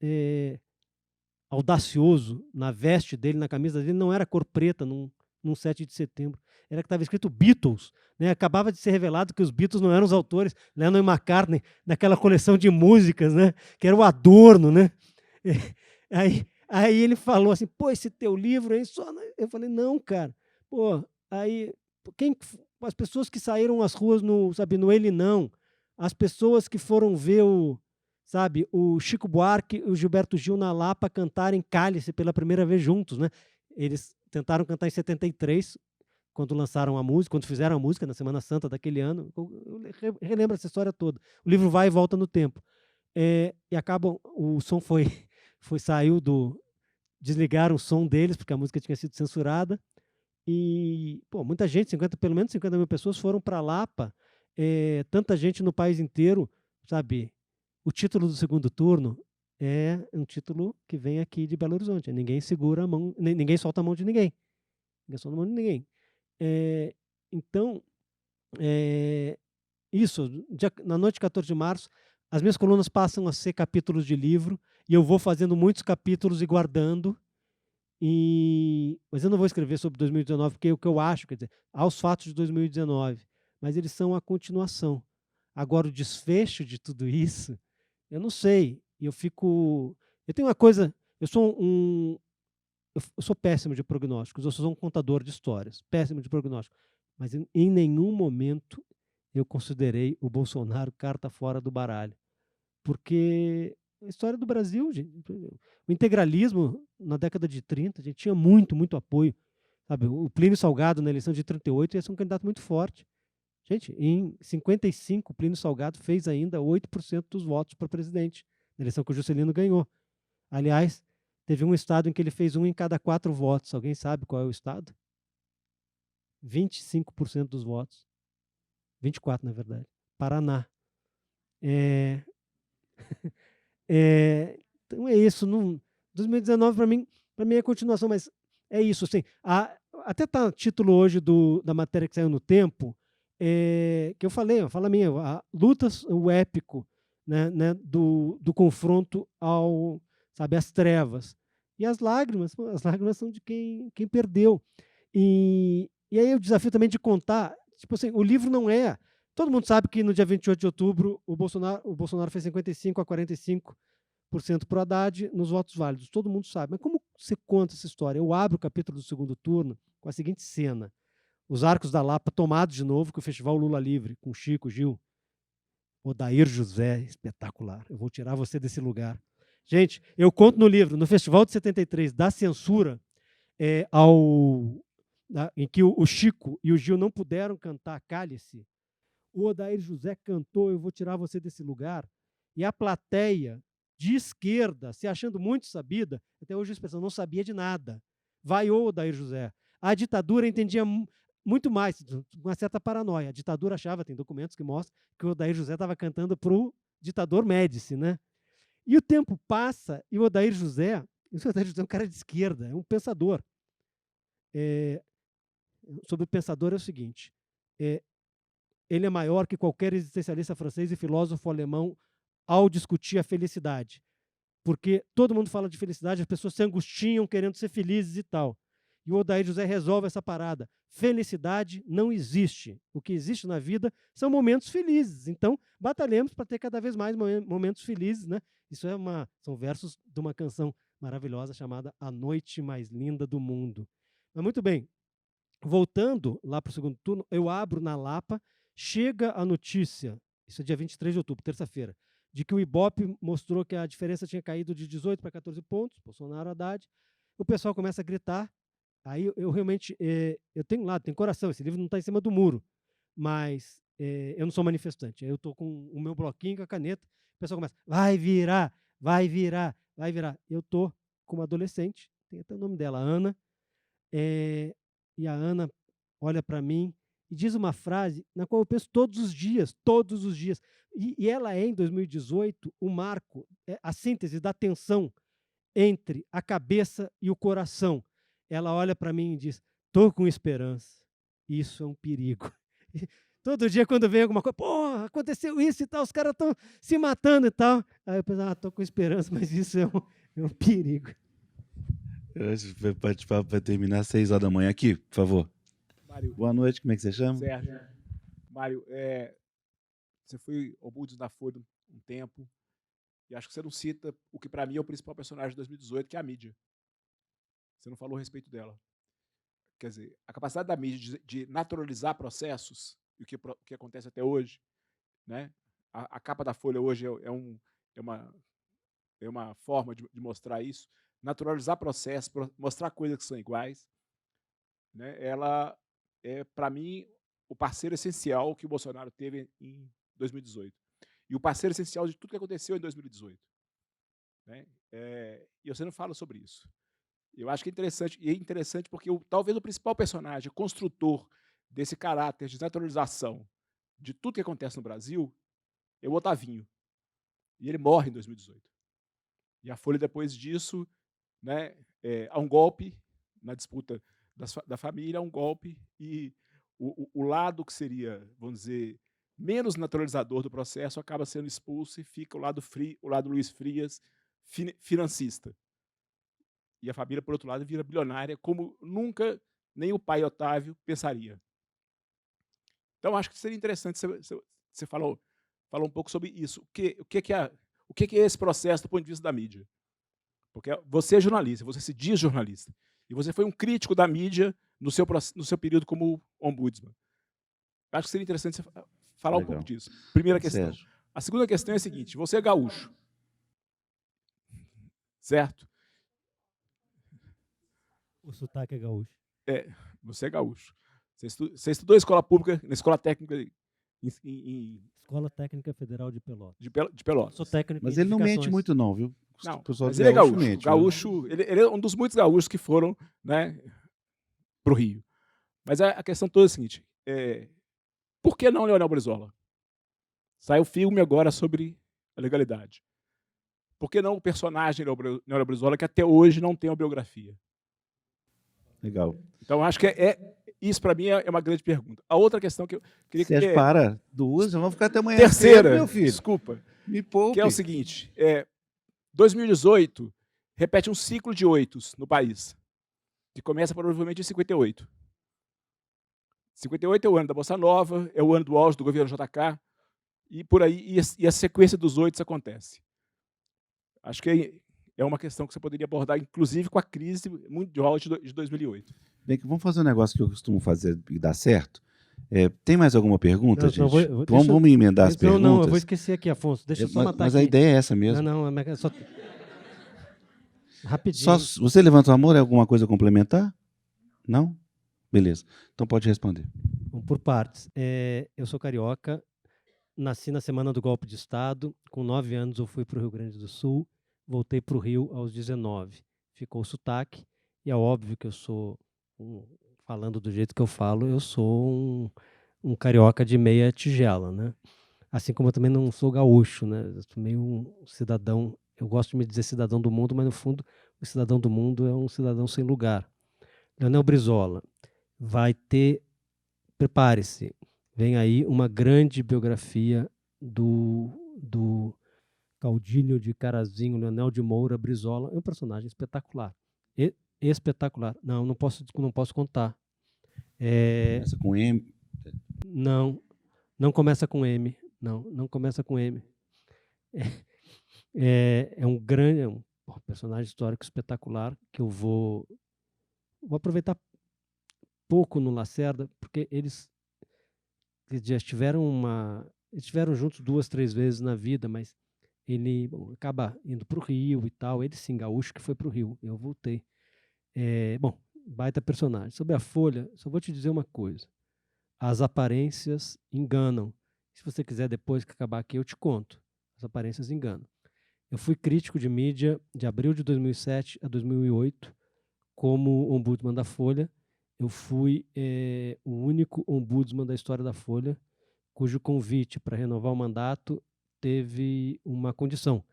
[SPEAKER 2] audacioso na veste dele, na camisa dele, não era cor preta num 7 de setembro. Era que estava escrito Beatles. Né? Acabava de ser revelado que os Beatles não eram os autores, Lennon e McCartney, daquela coleção de músicas, né? Que era o adorno. Né? Aí ele falou assim: pô, esse teu livro aí só. Eu falei: não, cara. Pô, aí. As pessoas que saíram às ruas no Ele Não, as pessoas que foram ver o Chico Buarque e o Gilberto Gil na Lapa cantarem Cálice pela primeira vez juntos, né? Eles tentaram cantar em 73, quando lançaram a música, quando fizeram a música na Semana Santa daquele ano. Eu relembro essa história toda. O livro vai e volta no tempo. E acabam, o som saiu desligaram o som deles, porque a música tinha sido censurada. E, pô, muita gente, pelo menos 50 mil pessoas foram para Lapa, tanta gente no país inteiro, sabe? O título do segundo turno é um título que vem aqui de Belo Horizonte. Ninguém segura a mão, ninguém solta a mão de ninguém. Ninguém solta a mão de ninguém. Então, isso, na noite de 14 de março, as minhas colunas passam a ser capítulos de livro, e eu vou fazendo muitos capítulos e guardando. Mas eu não vou escrever sobre 2019, porque é o que eu acho, quer dizer, há os fatos de 2019, mas eles são a continuação. Agora, o desfecho de tudo isso, eu não sei. Eu tenho uma coisa, eu sou péssimo de prognósticos, eu sou um contador de histórias, péssimo de prognósticos, mas em nenhum momento eu considerei o Bolsonaro carta fora do baralho, porque a história do Brasil, gente, o integralismo na década de 30, a gente tinha muito, muito apoio. Sabe? O Plínio Salgado, na eleição de 38, ia ser um candidato muito forte. Gente, em 55, o Plínio Salgado fez ainda 8% dos votos para presidente, na eleição que o Juscelino ganhou. Aliás, teve um estado em que ele fez 1 em cada 4 votos. Alguém sabe qual é o estado? 25% dos votos. 24%, na verdade. Paraná. É, então é isso. 2019, para mim é continuação, mas é isso. Assim, até está o título hoje da matéria que saiu no Tempo, que eu falei, fala minha, lutas, o épico, né, do confronto às trevas. E as lágrimas são de quem perdeu. E aí o desafio também de contar, tipo assim, o livro não é... Todo mundo sabe que no dia 28 de outubro o Bolsonaro fez 55% a 45% para o Haddad nos votos válidos. Todo mundo sabe. Mas como você conta essa história? Eu abro o capítulo do segundo turno com a seguinte cena. Os Arcos da Lapa tomados de novo, com o Festival Lula Livre, com Chico, Gil. Odair José, espetacular. Eu vou tirar você desse lugar. Gente, eu conto no livro, no Festival de 73, da censura, em que o Chico e o Gil não puderam cantar Cálice, o Odair José cantou Eu Vou Tirar Você Desse Lugar, e a plateia de esquerda, se achando muito sabida, até hoje a expressão não sabia de nada, vaiou o Odair José. A ditadura entendia muito mais, uma certa paranoia. A ditadura achava, tem documentos que mostram, que o Odair José estava cantando para o ditador Médici, né? E o tempo passa e o Odair José é um cara de esquerda, é um pensador. Sobre o pensador é o seguinte, ele é maior que qualquer existencialista francês e filósofo alemão ao discutir a felicidade. Porque todo mundo fala de felicidade, as pessoas se angustiam querendo ser felizes e tal. E o Odair José resolve essa parada. Felicidade não existe. O que existe na vida são momentos felizes. Então, batalhemos para ter cada vez mais momentos felizes, né? Isso são versos de uma canção maravilhosa chamada A Noite Mais Linda do Mundo. Mas muito bem, voltando lá para o segundo turno, eu abro na Lapa, chega a notícia, isso é dia 23 de outubro, terça-feira, de que o Ibope mostrou que a diferença tinha caído de 18 para 14 pontos, Bolsonaro, Haddad. O pessoal começa a gritar. Aí eu realmente, eu tenho coração, esse livro não está em cima do muro, mas eu não sou manifestante. Aí eu estou com o meu bloquinho, com a caneta, o pessoal começa, vai virar, vai virar, vai virar. Eu estou com uma adolescente, tem até o nome dela, Ana, e a Ana olha para mim e diz uma frase na qual eu penso todos os dias. E ela é, em 2018, o marco, a síntese da tensão entre a cabeça e o coração. Ela olha para mim e diz, estou com esperança. Isso é um perigo. E todo dia, quando vem alguma coisa, porra, aconteceu isso e tal, os caras estão se matando e tal. Aí eu penso, estou com esperança, mas isso é um perigo.
[SPEAKER 1] Bate-papo vai terminar às 6 horas da manhã aqui, por favor.
[SPEAKER 5] Mário,
[SPEAKER 1] Boa noite, como é que você chama?
[SPEAKER 5] Sérgio. Mário, você foi ombudsman da Folha um tempo, e acho que você não cita o que para mim é o principal personagem de 2018, que é a mídia. Você não falou a respeito dela. Quer dizer, a capacidade da mídia de naturalizar processos, e o que acontece até hoje, né? A capa da Folha hoje é uma forma de mostrar isso, naturalizar processos, mostrar coisas que são iguais, né? Ela é, para mim, o parceiro essencial que o Bolsonaro teve em 2018. E o parceiro essencial de tudo que aconteceu em 2018. Né? E você não fala sobre isso. Eu acho que é interessante porque talvez o principal personagem, construtor desse caráter de naturalização de tudo que acontece no Brasil é o Otavinho. E ele morre em 2018. E a Folha, depois disso, né, há um golpe na disputa da família, há um golpe, e o lado que seria, vamos dizer, menos naturalizador do processo acaba sendo expulso e fica o lado Luiz Frias, financista. E a família, por outro lado, vira bilionária, como nunca nem o pai Otávio pensaria. Então, acho que seria interessante você falar um pouco sobre isso. O que é esse processo do ponto de vista da mídia? Porque você é jornalista, você se diz jornalista, e você foi um crítico da mídia no seu período como ombudsman. Acho que seria interessante você falar um pouco disso. Primeira questão. Sérgio. A segunda questão é a seguinte, você é gaúcho, certo?
[SPEAKER 2] O sotaque é gaúcho.
[SPEAKER 5] Você é gaúcho. Você estudou escola pública, na escola técnica
[SPEAKER 2] Escola Técnica Federal de Pelotas.
[SPEAKER 5] De Pelotas.
[SPEAKER 2] Sou técnico
[SPEAKER 1] mas ele não mente muito não, viu?
[SPEAKER 5] Não, mas ele é gaúcho. Ele é um dos muitos gaúchos que foram, né, para o Rio. Mas a questão toda é a seguinte, por que não Leonel Brizola? Saiu filme agora sobre a legalidade. Por que não o personagem Leonel Brizola, que até hoje não tem uma biografia?
[SPEAKER 1] Legal.
[SPEAKER 5] Então, acho que isso, para mim, é uma grande pergunta. A outra questão que eu queria
[SPEAKER 1] Sérgio,
[SPEAKER 5] que...
[SPEAKER 1] para. Duas, vamos ficar até amanhã
[SPEAKER 5] Terceira,
[SPEAKER 1] cedo, meu filho.
[SPEAKER 5] desculpa,
[SPEAKER 1] Me poupe.
[SPEAKER 5] que é o seguinte, 2018 repete um ciclo de 8 no país, que começa provavelmente em 58. 58 é o ano da Bossa Nova, é o ano do auge do governo JK, e por aí, e a sequência dos 8 acontece. Acho que é uma questão que você poderia abordar, inclusive com a crise mundial de 2008.
[SPEAKER 1] Bem, vamos fazer um negócio que eu costumo fazer e dá certo. Tem mais alguma pergunta, gente? Vamos emendar as perguntas?
[SPEAKER 2] Não, eu vou esquecer aqui, Afonso. Deixa eu só matar
[SPEAKER 1] mas
[SPEAKER 2] aqui.
[SPEAKER 1] A ideia é essa mesmo.
[SPEAKER 2] Não, é só... Rapidinho.
[SPEAKER 1] Você levanta o amor, é alguma coisa a complementar? Não? Beleza. Então pode responder.
[SPEAKER 2] Vamos por partes. Eu sou carioca, nasci na semana do golpe de Estado. Com 9 anos eu fui para o Rio Grande do Sul, voltei para o Rio aos 19. Ficou o sotaque, e é óbvio que eu sou, falando do jeito que eu falo, eu sou um carioca de meia tigela, né? Assim como eu também não sou gaúcho, né? Eu sou meio um cidadão, eu gosto de me dizer cidadão do mundo, mas no fundo o cidadão do mundo é um cidadão sem lugar. Leonel Brizola vai ter, prepare-se, vem aí uma grande biografia do caudilho de Carazinho, Leonel de Moura Brizola. É um personagem espetacular. Espetacular. Não posso contar.
[SPEAKER 1] Começa com M?
[SPEAKER 2] Não começa com M. Não começa com M. É um personagem histórico espetacular que eu vou aproveitar pouco no Lacerda, porque eles já estiveram juntos 2, 3 vezes na vida, mas ele acaba indo para o Rio e tal. Ele sim, gaúcho, que foi para o Rio. Eu voltei. Baita personagem. Sobre a Folha, só vou te dizer uma coisa. As aparências enganam. Se você quiser, depois que acabar aqui, eu te conto. As aparências enganam. Eu fui crítico de mídia de abril de 2007 a 2008 como ombudsman da Folha. Eu fui o único ombudsman da história da Folha cujo convite para renovar o mandato teve uma condição,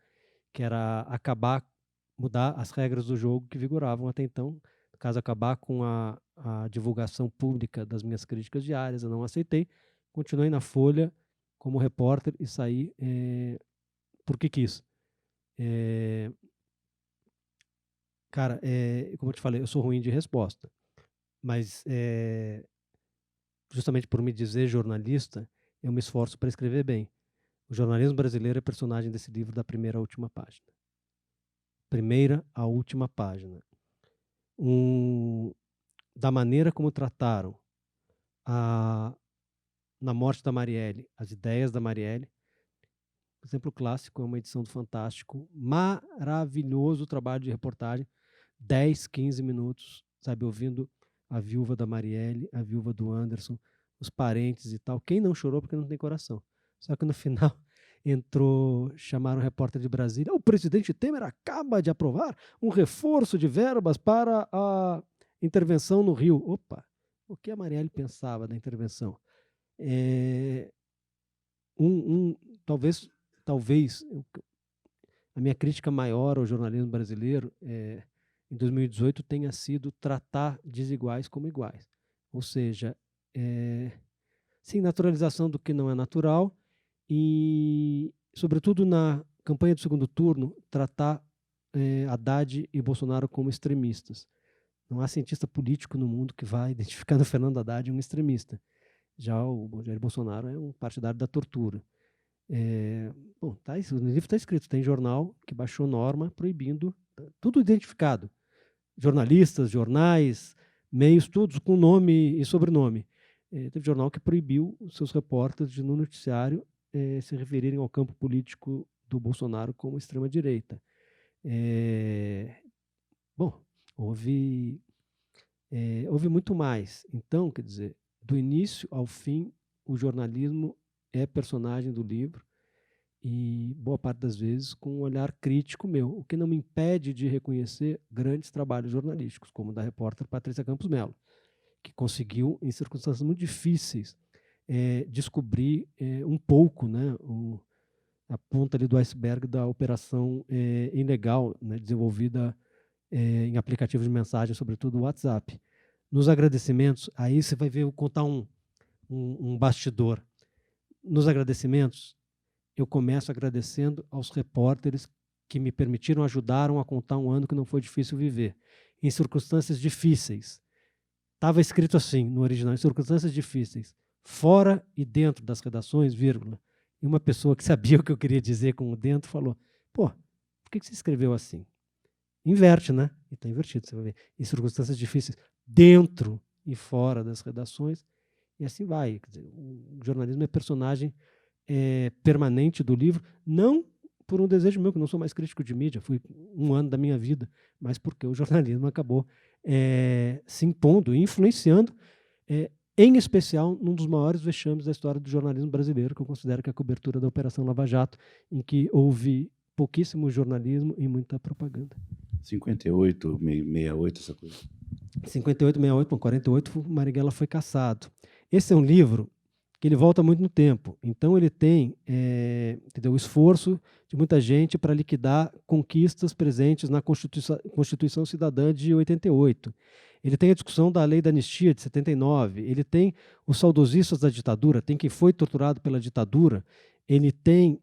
[SPEAKER 2] que era mudar as regras do jogo que vigoravam até então. No caso, acabar com a divulgação pública das minhas críticas diárias. Eu não aceitei. Continuei na Folha como repórter e saí porque quis. Cara, como eu te falei, eu sou ruim de resposta. Mas, justamente por me dizer jornalista, eu me esforço para escrever bem. O jornalismo brasileiro é personagem desse livro da primeira à última página. Primeira à última página. Da maneira como trataram na morte da Marielle, as ideias da Marielle. Exemplo clássico é uma edição do Fantástico, maravilhoso trabalho de reportagem, 10, 15 minutos, sabe, ouvindo a viúva da Marielle, a viúva do Anderson, os parentes e tal. Quem não chorou porque não tem coração. Só que no final chamaram o repórter de Brasília, o presidente Temer acaba de aprovar um reforço de verbas para a intervenção no Rio. Opa, o que a Marielle pensava da intervenção? Talvez a minha crítica maior ao jornalismo brasileiro em 2018 tenha sido tratar desiguais como iguais. Ou seja, sim, naturalização do que não é natural e, sobretudo na campanha do segundo turno, tratar Haddad e Bolsonaro como extremistas. Não há cientista político no mundo que vai identificar no Fernando Haddad um extremista. Já o Jair Bolsonaro é um partidário da tortura. No livro está escrito, tem jornal que baixou norma proibindo, tudo identificado. Jornalistas, jornais, meios, todos com nome e sobrenome. Teve jornal que proibiu os seus repórteres de, no noticiário, se referirem ao campo político do Bolsonaro como extrema-direita. Houve muito mais. Então, quer dizer, do início ao fim, o jornalismo é personagem do livro e, boa parte das vezes, com um olhar crítico meu, o que não me impede de reconhecer grandes trabalhos jornalísticos, como o da repórter Patrícia Campos Mello, que conseguiu, em circunstâncias muito difíceis, descobrir um pouco, né, a ponta ali do iceberg da operação ilegal, né, desenvolvida em aplicativos de mensagem, sobretudo o WhatsApp. Nos agradecimentos, aí você vai ver, eu vou contar um bastidor. Nos agradecimentos, eu começo agradecendo aos repórteres que me permitiram, ajudaram a contar um ano que não foi difícil viver. Em circunstâncias difíceis. Estava escrito assim, no original, em circunstâncias difíceis, fora e dentro das redações, vírgula. E uma pessoa que sabia o que eu queria dizer com o dentro falou, pô, por que você escreveu assim? Inverte, né? E está invertido, você vai ver. Em circunstâncias difíceis, dentro e fora das redações, e assim vai. Quer dizer, o jornalismo é personagem permanente do livro, não por um desejo meu, que não sou mais crítico de mídia, fui um ano da minha vida, mas porque o jornalismo acabou se impondo e influenciando, em especial, num dos maiores vexames da história do jornalismo brasileiro, que eu considero que é a cobertura da Operação Lava Jato, em que houve pouquíssimo jornalismo e muita propaganda.
[SPEAKER 1] 58, 68, essa coisa.
[SPEAKER 2] 58, 68, 48, Marighella foi cassado. Esse é um livro que ele volta muito no tempo. Então, ele tem o esforço de muita gente para liquidar conquistas presentes na Constituição Cidadã de 88. Ele tem a discussão da Lei da Anistia de 79. Ele tem os saudosistas da ditadura, tem quem foi torturado pela ditadura. Ele tem...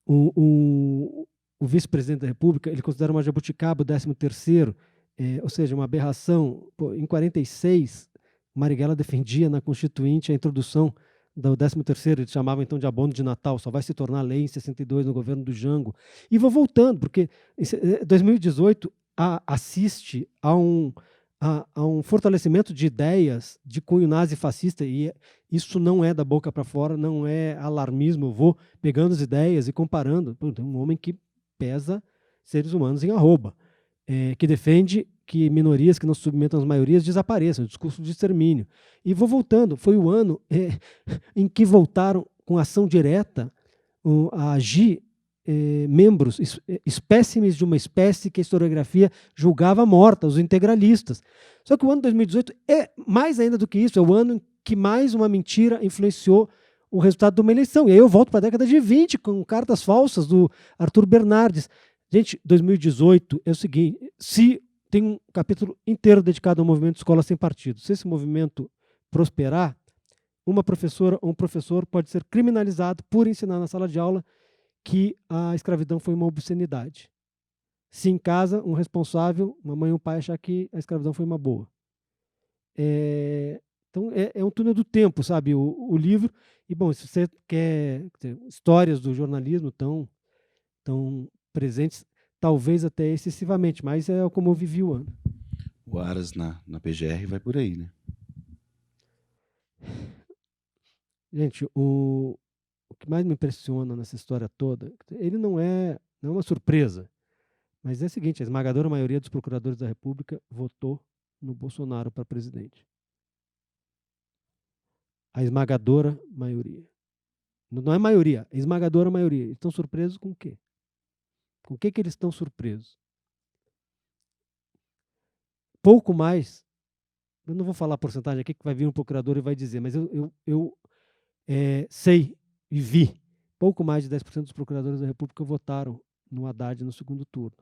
[SPEAKER 2] o vice-presidente da República, ele considera uma jabuticaba o 13º, ou seja, uma aberração. Pô, em 46, Marighella defendia na Constituinte a introdução do 13º, eles chamavam então de abono de Natal, só vai se tornar lei em 62 no governo do Jango. E vou voltando, porque em 2018 assiste a um fortalecimento de ideias de cunho nazi-fascista, e isso não é da boca para fora, não é alarmismo, eu vou pegando as ideias e comparando. Tem um homem que pesa seres humanos em arroba, que defende que minorias que não se submetam às maiorias desapareçam, o discurso de extermínio. E vou voltando, foi o ano em que voltaram com ação direta a agir membros, espécimes de uma espécie que a historiografia julgava morta, os integralistas. Só que o ano 2018 é mais ainda do que isso, é o ano em que mais uma mentira influenciou o resultado de uma eleição. E aí eu volto para a década de 20, com cartas falsas do Arthur Bernardes. Gente, 2018 é o seguinte, se tem um capítulo inteiro dedicado ao movimento de escola sem partido. Se esse movimento prosperar, uma professora ou um professor pode ser criminalizado por ensinar na sala de aula que a escravidão foi uma obscenidade. Se em casa um responsável, uma mãe ou um pai, achar que a escravidão foi uma boa. Então, é um túnel do tempo, sabe, o livro. E, bom, se você quer histórias do jornalismo tão presentes, talvez até excessivamente, mas é como eu vivi o ano.
[SPEAKER 1] O Aras na PGR vai por aí, né?
[SPEAKER 2] Gente, o que mais me impressiona nessa história toda, ele não é uma surpresa, mas é o seguinte, a esmagadora maioria dos procuradores da República votou no Bolsonaro para presidente. A esmagadora maioria. Não é maioria, é esmagadora maioria. Eles estão surpresos com o quê? Com o que eles estão surpresos? Pouco mais, eu não vou falar a porcentagem aqui, que vai vir um procurador e vai dizer, mas eu sei e vi, pouco mais de 10% dos procuradores da República votaram no Haddad no segundo turno.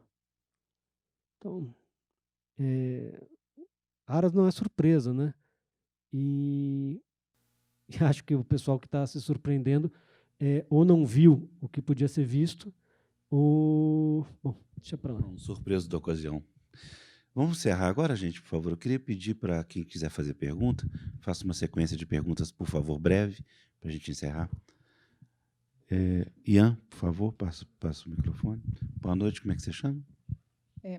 [SPEAKER 2] Então, Aras não é surpresa, né? E acho que o pessoal que está se surpreendendo ou não viu o que podia ser visto, ou... Bom, deixa para lá.
[SPEAKER 1] Um surpreso da ocasião. Vamos encerrar agora, gente, por favor. Eu queria pedir para quem quiser fazer pergunta, faça uma sequência de perguntas, por favor, breve, para a gente encerrar. Ian, por favor, passa o microfone. Boa noite, como é que você chama?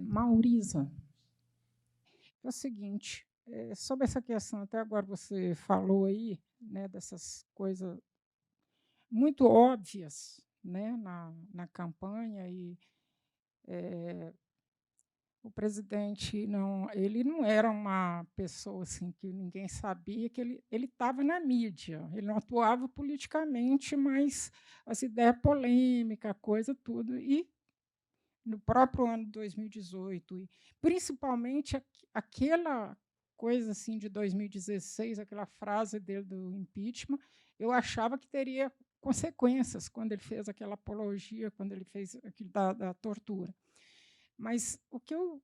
[SPEAKER 6] Maurisa. É o seguinte, sobre essa questão, até agora você falou aí, né, dessas coisas muito óbvias, né, na campanha, e o presidente ele não era uma pessoa assim que ninguém sabia que ele estava na mídia, ele não atuava politicamente, mas as ideias polêmicas, coisa tudo, e no próprio ano de 2018, e principalmente aquela coisa assim de 2016, aquela frase dele do impeachment, eu achava que teria consequências quando ele fez aquela apologia, quando ele fez aquilo da tortura. Mas o que eu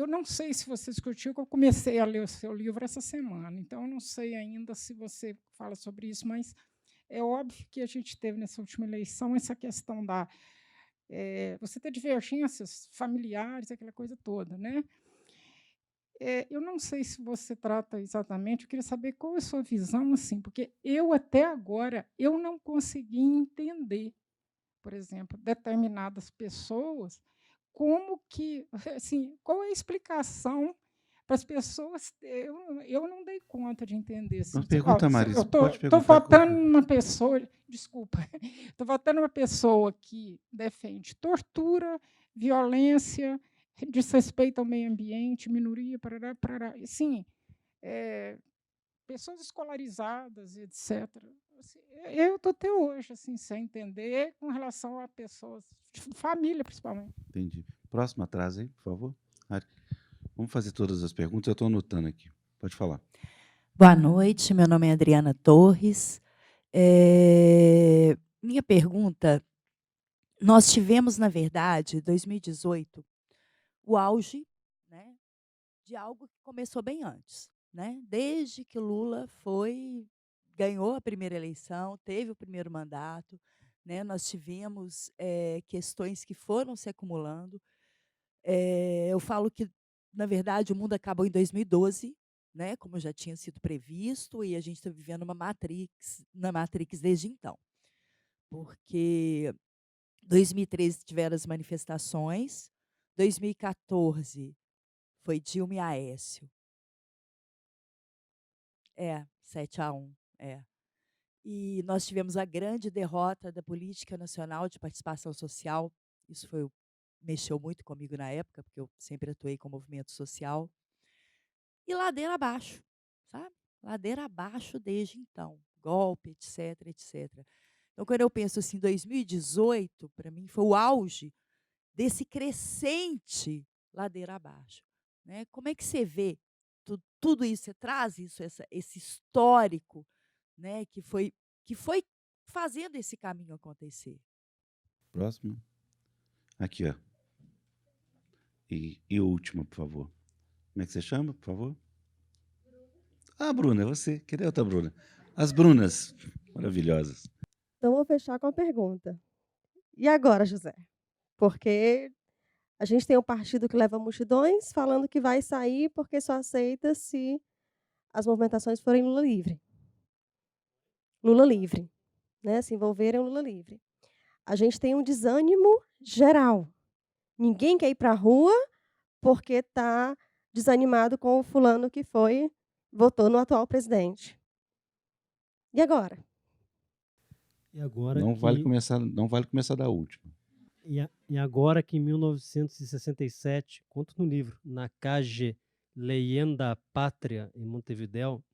[SPEAKER 6] não sei se você discutiu, que eu comecei a ler o seu livro essa semana, então eu não sei ainda se você fala sobre isso, mas é óbvio que a gente teve nessa última eleição essa questão da você ter divergências familiares, aquela coisa toda, né? Eu não sei se você trata exatamente, eu queria saber qual é a sua visão, assim, porque eu, até agora, eu não consegui entender, por exemplo, determinadas pessoas, como que, assim, qual é a explicação para as pessoas, eu não dei conta de entender. Assim,
[SPEAKER 1] Mas pergunta, Marisa,
[SPEAKER 6] eu
[SPEAKER 1] pode
[SPEAKER 6] estou
[SPEAKER 1] perguntar.
[SPEAKER 6] votando numa pessoa, desculpa, estou votando numa pessoa que defende tortura, violência, desrespeito ao meio ambiente, minoria, parará, parará. Sim, pessoas escolarizadas, etc. Assim, eu estou até hoje assim, sem entender com relação a pessoas, de família principalmente.
[SPEAKER 1] Entendi. Próximo atrás aí, por favor. Vamos fazer todas as perguntas, eu estou anotando aqui. Pode falar.
[SPEAKER 7] Boa noite, meu nome é Adriana Torres. Minha pergunta, nós tivemos, na verdade, 2018, o auge, né, de algo que começou bem antes, né? Desde que Lula ganhou a primeira eleição, teve o primeiro mandato, né, nós tivemos questões que foram se acumulando. Eu falo que, na verdade, o mundo acabou em 2012, né, como já tinha sido previsto, e a gente está vivendo uma na Matrix desde então. Porque 2013 tiveram as manifestações, 2014 foi Dilma e Aécio. 7-1, E nós tivemos a grande derrota da política nacional de participação social. Isso mexeu muito comigo na época, porque eu sempre atuei com movimento social. E ladeira abaixo, sabe? Ladeira abaixo desde então. Golpe, etc, etc. Então, quando eu penso assim, 2018, para mim, foi o auge desse crescente ladeira abaixo, né? Como é que você vê tudo isso? Você traz isso, esse histórico, né, que foi fazendo esse caminho acontecer.
[SPEAKER 1] Próximo. Aqui, ó. E última, por favor. Como é que você chama, por favor? Ah, Bruna, é você. Cadê a outra Bruna? As Brunas. Maravilhosas.
[SPEAKER 8] Então, vou fechar com a pergunta. E agora, José? Porque a gente tem um partido que leva multidões falando que vai sair porque só aceita se as movimentações forem Lula livre. Lula livre, né? Se envolverem Lula livre. A gente tem um desânimo geral. Ninguém quer ir para a rua porque está desanimado com o fulano que votou no atual presidente. E agora?
[SPEAKER 2] E agora
[SPEAKER 1] Não vale começar da última.
[SPEAKER 2] E agora que em 1967, conto no livro, na calle Leyenda Pátria, em Montevidéu,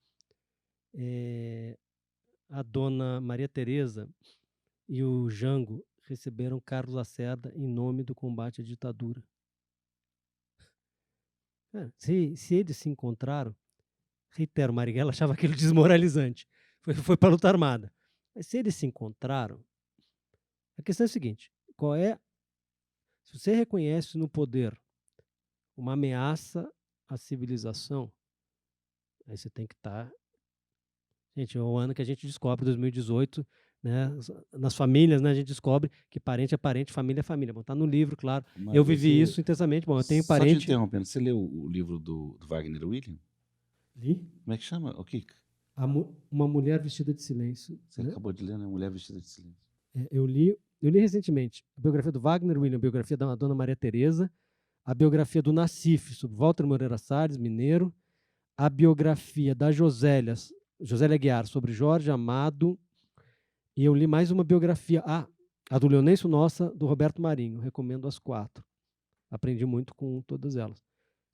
[SPEAKER 2] a dona Maria Tereza e o Jango receberam Carlos Lacerda em nome do combate à ditadura. Se eles se encontraram, reitero, Marighella achava aquilo desmoralizante. Foi para a luta armada. Mas se eles se encontraram, a questão é a seguinte: se você reconhece no poder uma ameaça à civilização, aí você tem que estar... Gente, é o ano que a gente descobre, 2018, né, nas famílias, né, a gente descobre que parente é parente, família é família. Bom, está no livro, claro.
[SPEAKER 1] Mas
[SPEAKER 2] eu vivi isso intensamente. Bom, eu tenho parente...
[SPEAKER 1] Só te interrompendo, você leu o livro do Wagner William?
[SPEAKER 2] Li.
[SPEAKER 1] Como é que chama? O que?
[SPEAKER 2] Uma Mulher Vestida de Silêncio.
[SPEAKER 1] Você acabou de ler, né? Mulher Vestida de Silêncio.
[SPEAKER 2] Eu li recentemente a biografia do Wagner William, a biografia da dona Maria Tereza, a biografia do Nassif, sobre Walter Moreira Salles, mineiro, a biografia da Josélia Aguiar, sobre Jorge Amado, e eu li mais uma biografia, a do Leonêncio Nossa, do Roberto Marinho. Recomendo as 4. Aprendi muito com todas elas.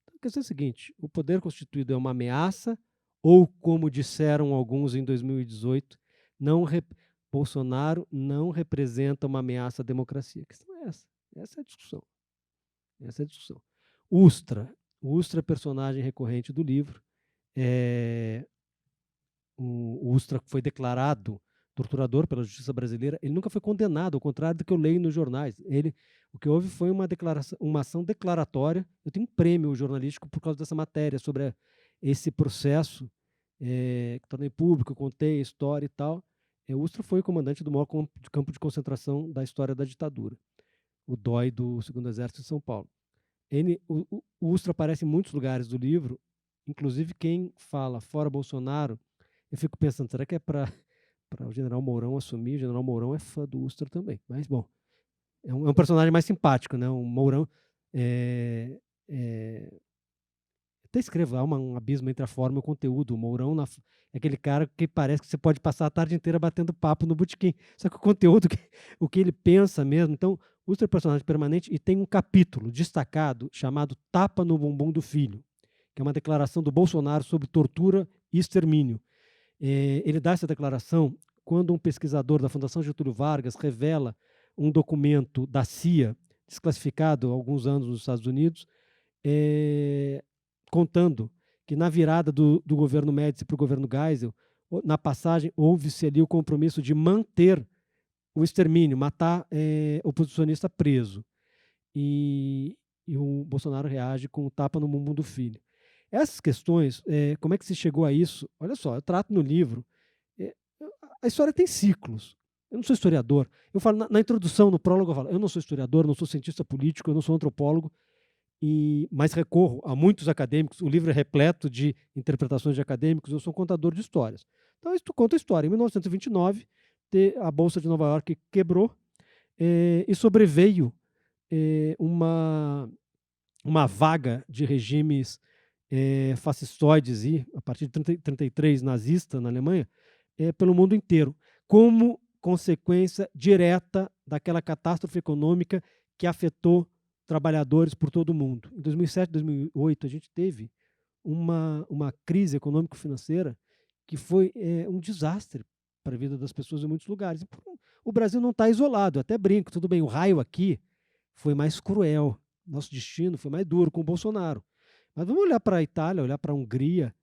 [SPEAKER 2] Então, a questão é a seguinte: o poder constituído é uma ameaça, ou, como disseram alguns em 2018, Bolsonaro não representa uma ameaça à democracia. A questão é essa. Essa é a discussão. Essa é a discussão. Ustra. O Ustra é personagem recorrente do livro. O Ustra foi declarado torturador pela justiça brasileira. Ele nunca foi condenado, ao contrário do que eu leio nos jornais. O que houve foi uma ação declaratória. Eu tenho um prêmio jornalístico por causa dessa matéria, sobre esse processo que tornei público, eu contei a história e tal. O Ustra foi o comandante do maior campo de concentração da história da ditadura, o DOI do 2º Exército de São Paulo. O Ustra aparece em muitos lugares do livro, inclusive quem fala fora Bolsonaro. Eu fico pensando, será que é para o general Mourão assumir? O general Mourão é fã do Ustra também. Mas, bom, é um personagem mais simpático, né? O Mourão até escrevo, há um abismo entre a forma e o conteúdo. O Mourão é aquele cara que parece que você pode passar a tarde inteira batendo papo no botequim. Só que o conteúdo, o que ele pensa mesmo. Então, o Ustra é personagem permanente e tem um capítulo destacado chamado Tapa no Bumbum do Filho, que é uma declaração do Bolsonaro sobre tortura e extermínio. Ele dá essa declaração quando um pesquisador da Fundação Getúlio Vargas revela um documento da CIA, desclassificado há alguns anos nos Estados Unidos, contando que na virada do governo Médici para o governo Geisel, na passagem, houve-se ali o compromisso de manter o extermínio, matar oposicionista preso. E o Bolsonaro reage com o tapa no bumbum do filho. Essas questões, como é que se chegou a isso? Olha só, eu trato no livro, a história tem ciclos. Eu não sou historiador. Eu falo na introdução, no prólogo, eu falo, eu não sou historiador, não sou cientista político, eu não sou antropólogo, mas recorro a muitos acadêmicos. O livro é repleto de interpretações de acadêmicos. Eu sou contador de histórias. Então, eu conto a história. Em 1929, a Bolsa de Nova York quebrou e sobreveio uma vaga de regimes fascistoides, a partir de 1933, nazista na Alemanha, pelo mundo inteiro, como consequência direta daquela catástrofe econômica que afetou trabalhadores por todo o mundo. Em 2007, 2008, a gente teve uma crise econômico-financeira que foi um desastre para a vida das pessoas em muitos lugares. O Brasil não está isolado, eu até brinco, tudo bem, o raio aqui foi mais cruel, nosso destino foi mais duro com o Bolsonaro. Mas vamos olhar para a Itália, olhar para a Hungria.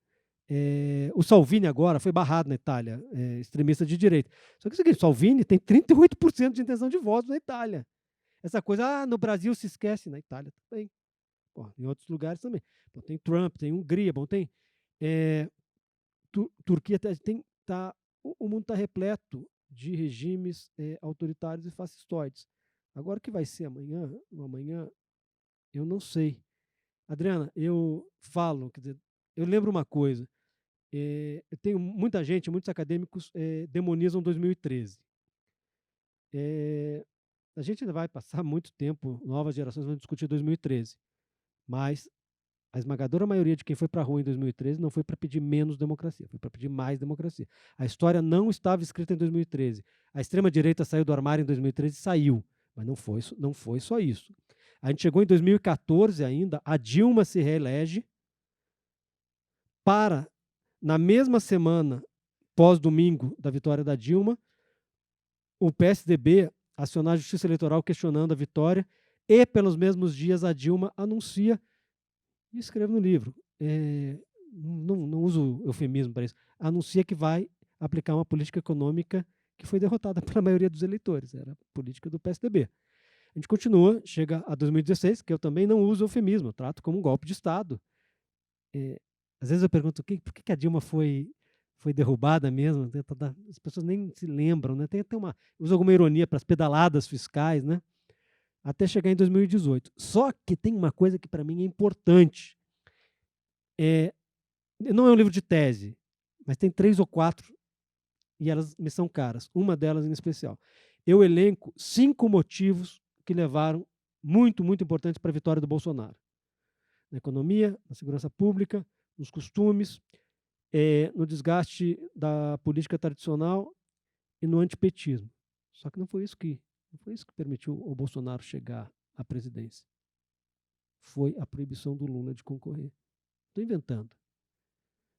[SPEAKER 2] O Salvini agora foi barrado na Itália, extremista de direita. Só que é o seguinte, o Salvini tem 38% de intenção de voto na Itália. Essa coisa, no Brasil se esquece, na Itália também. Em outros lugares também. Tem Trump, tem Hungria, tem Turquia, o mundo está repleto de regimes autoritários e fascistoides. Agora, o que vai ser amanhã, eu não sei. Adriana, eu falo, quer dizer, eu lembro uma coisa. Eu tenho muita gente, muitos acadêmicos demonizam 2013. A gente ainda vai passar muito tempo, novas gerações vão discutir 2013, mas a esmagadora maioria de quem foi para a rua em 2013 não foi para pedir menos democracia, foi para pedir mais democracia. A história não estava escrita em 2013. A extrema-direita saiu do armário em 2013 e saiu, mas não foi só isso. A gente chegou em 2014 ainda, a Dilma se reelege para, na mesma semana, pós-domingo da vitória da Dilma, o PSDB acionar a Justiça Eleitoral questionando a vitória e, pelos mesmos dias, a Dilma anuncia, e escrevo no livro, não uso eufemismo para isso, anuncia que vai aplicar uma política econômica que foi derrotada pela maioria dos eleitores, era a política do PSDB. A gente continua, chega a 2016, que eu também não uso eufemismo, eu trato como um golpe de Estado. Às vezes eu pergunto por que a Dilma foi derrubada mesmo, as pessoas nem se lembram, né? Tem até usa alguma ironia para as pedaladas fiscais, né? Até chegar em 2018. Só que tem uma coisa que para mim é importante. Não é um livro de tese, mas tem 3 ou 4 e elas me são caras. Uma delas em especial. Eu elenco 5 motivos que levaram muito, muito importantes para a vitória do Bolsonaro. Na economia, na segurança pública, nos costumes, no desgaste da política tradicional e no antipetismo. Só que não foi isso que permitiu o Bolsonaro chegar à presidência. Foi a proibição do Lula de concorrer. Estou inventando.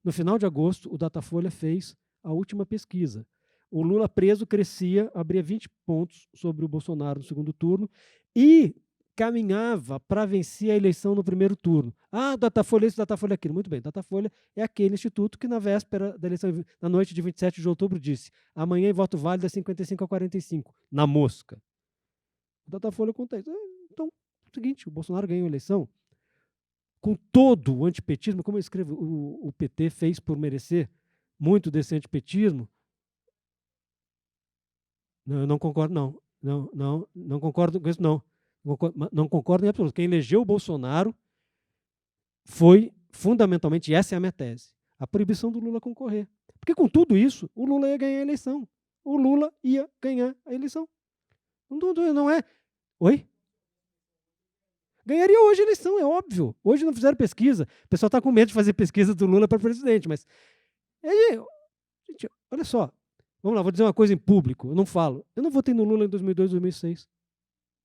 [SPEAKER 2] No final de agosto, o Datafolha fez a última pesquisa. O Lula preso crescia, abria 20 pontos sobre o Bolsonaro no segundo turno e caminhava para vencer a eleição no primeiro turno. Ah, Datafolha isso, Datafolha aquilo. Muito bem, Datafolha é aquele instituto que na véspera da eleição, na noite de 27 de outubro, disse: amanhã em voto válido é 55 a 45, na mosca. O Datafolha conta isso. Então, é o seguinte, o Bolsonaro ganhou a eleição com todo o antipetismo, como eu escrevo, o PT fez por merecer muito desse antipetismo. Não, eu não concordo, não. Não concordo com isso, não. Não concordo em absoluto. Quem elegeu o Bolsonaro foi, fundamentalmente, e essa é a minha tese, a proibição do Lula concorrer. Porque com tudo isso, o Lula ia ganhar a eleição. O Lula ia ganhar a eleição. Não é... Oi? Ganharia hoje a eleição, é óbvio. Hoje não fizeram pesquisa. O pessoal está com medo de fazer pesquisa do Lula para presidente, mas... gente, olha só. Vamos lá, vou dizer uma coisa em público. Eu não falo. Eu não votei no Lula em 2002, 2006.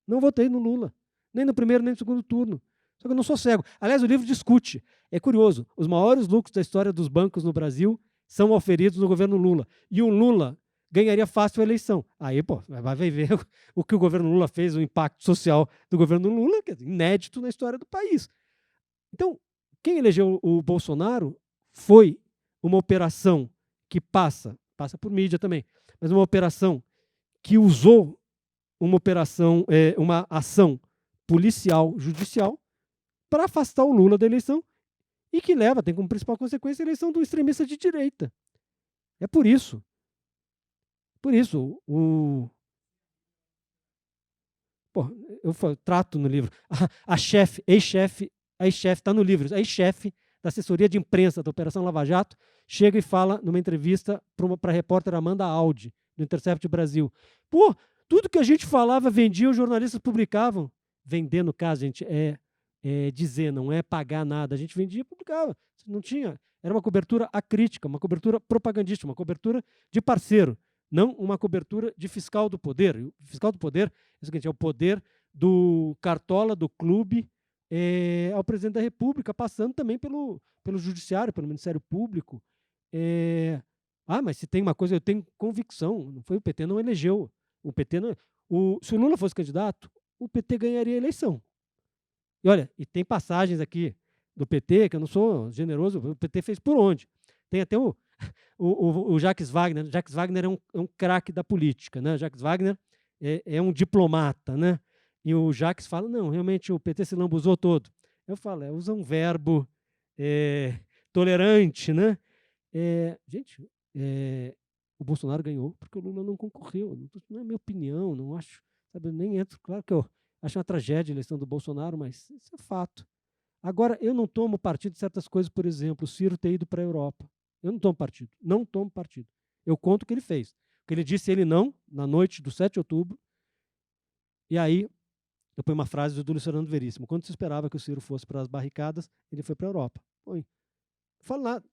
[SPEAKER 2] Não votei no Lula. Nem no primeiro, nem no segundo turno. Só que eu não sou cego. Aliás, o livro discute. É curioso. Os maiores lucros da história dos bancos no Brasil são oferidos no governo Lula. E o Lula ganharia fácil a eleição. Aí, pô, vai ver o que o governo Lula fez, o impacto social do governo Lula, que é inédito na história do país. Então, quem elegeu o Bolsonaro foi uma operação que passa por mídia também, mas uma operação que usou uma ação policial, judicial, para afastar o Lula da eleição e que tem como principal consequência a eleição do extremista de direita. É por isso. Eu trato no livro. A ex-chefe está no livro, a ex-chefe da assessoria de imprensa da Operação Lava Jato, chega e fala numa entrevista para a repórter Amanda Aldi, do Intercept Brasil. Pô, tudo que a gente falava, vendia, os jornalistas publicavam. Vender, no caso, gente, dizer, não é pagar nada. A gente vendia e publicava. Não tinha. Era uma cobertura acrítica, uma cobertura propagandística, uma cobertura de parceiro, não uma cobertura de fiscal do poder. O fiscal do poder é o seguinte, é o poder do cartola, do clube, ao presidente da República, passando também pelo Judiciário, pelo Ministério Público. Mas se tem uma coisa, eu tenho convicção, não foi o PT, não elegeu. O PT não, se o Lula fosse candidato, o PT ganharia a eleição. E olha, e tem passagens aqui do PT, que eu não sou generoso, o PT fez por onde? Tem até o Jacques Wagner. Jacques Wagner é um craque da política, né? Jacques Wagner é um diplomata, né? E o Jacques fala, não, realmente o PT se lambuzou todo. Eu falo, usa um verbo tolerante, né? Gente, o Bolsonaro ganhou porque o Lula não concorreu. Não é minha opinião, não acho, sabe, nem entro. Claro que eu acho uma tragédia a eleição do Bolsonaro, mas isso é fato. Agora, eu não tomo partido de certas coisas, por exemplo, o Ciro ter ido para a Europa. Eu não tomo partido. Não tomo partido. Eu conto o que ele fez. O que ele disse, ele não, na noite do 7 de outubro. E aí, eu ponho uma frase do Dúlio Fernando Veríssimo. Quando se esperava que o Ciro fosse para as barricadas, ele foi para a Europa. Põe. Não falo nada.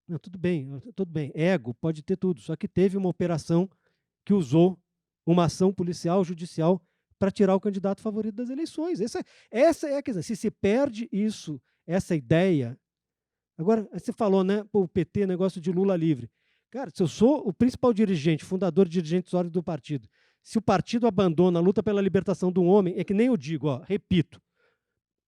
[SPEAKER 2] Não, tudo bem. Ego pode ter tudo. Só que teve uma operação que usou uma ação policial, judicial, para tirar o candidato favorito das eleições. Essa é a questão. Se se perde isso, essa ideia... Agora, você falou, né? O PT, negócio de Lula livre. Cara, se eu sou o principal dirigente, fundador de dirigentes históricos do partido, se o partido abandona a luta pela libertação do homem, é que nem eu digo, repito,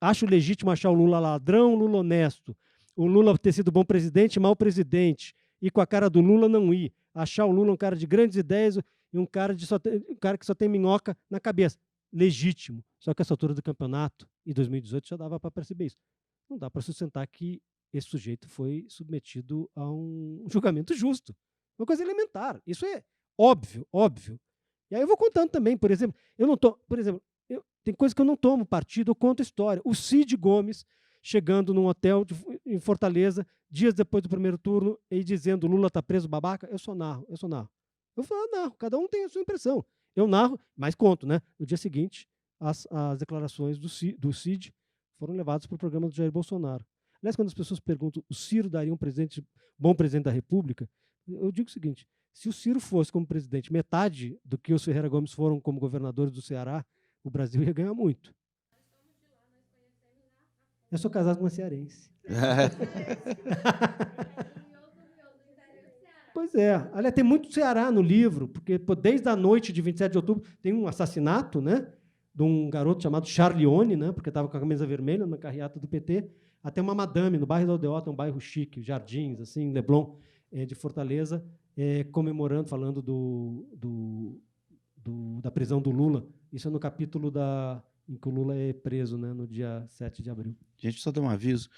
[SPEAKER 2] acho legítimo achar o Lula ladrão, o Lula honesto, o Lula ter sido bom presidente, mau presidente, e com a cara do Lula não ir, achar o Lula um cara de grandes ideias e um cara que só tem minhoca na cabeça. Legítimo. Só que essa altura do campeonato, em 2018, já dava para perceber isso. Não dá para sustentar que esse sujeito foi submetido a um julgamento justo. Uma coisa elementar. Isso é óbvio. E aí eu vou contando também, por exemplo, tem coisas que eu não tomo partido, eu conto história. O Cid Gomes chegando num hotel em Fortaleza, dias depois do primeiro turno, e dizendo Lula está preso, babaca, eu só narro. Eu falo, narro, cada um tem a sua impressão. Eu narro, mas conto, né? No dia seguinte, as declarações do Cid foram levadas para o programa do Jair Bolsonaro. Aliás, quando as pessoas perguntam, o Ciro daria um bom presidente da República? Eu digo o seguinte, se o Ciro fosse como presidente metade do que os Ferreira Gomes foram como governadores do Ceará, o Brasil ia ganhar muito. Eu sou casado com uma cearense. Pois é. Aliás, tem muito Ceará no livro, porque pô, desde a noite de 27 de outubro tem um assassinato, né, de um garoto chamado Charlione, né, porque estava com a camisa vermelha na carreata do PT, até uma madame no bairro da Aldeota, um bairro chique, Jardins, assim, Leblon, de Fortaleza, comemorando, falando da prisão do Lula. Isso é no capítulo em que o Lula é preso, né, no dia 7 de abril.
[SPEAKER 1] Gente, só dar um aviso.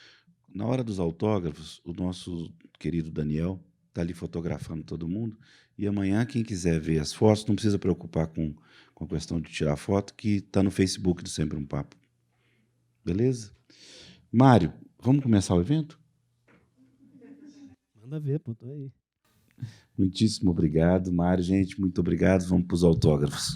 [SPEAKER 1] Na hora dos autógrafos, o nosso querido Daniel está ali fotografando todo mundo. E amanhã, quem quiser ver as fotos, não precisa preocupar com a questão de tirar foto, que está no Facebook do Sempre um Papo. Beleza? Mário, vamos começar o evento?
[SPEAKER 2] Manda ver, pô, tô aí.
[SPEAKER 1] Muitíssimo obrigado, Mário. Gente, muito obrigado. Vamos para os autógrafos.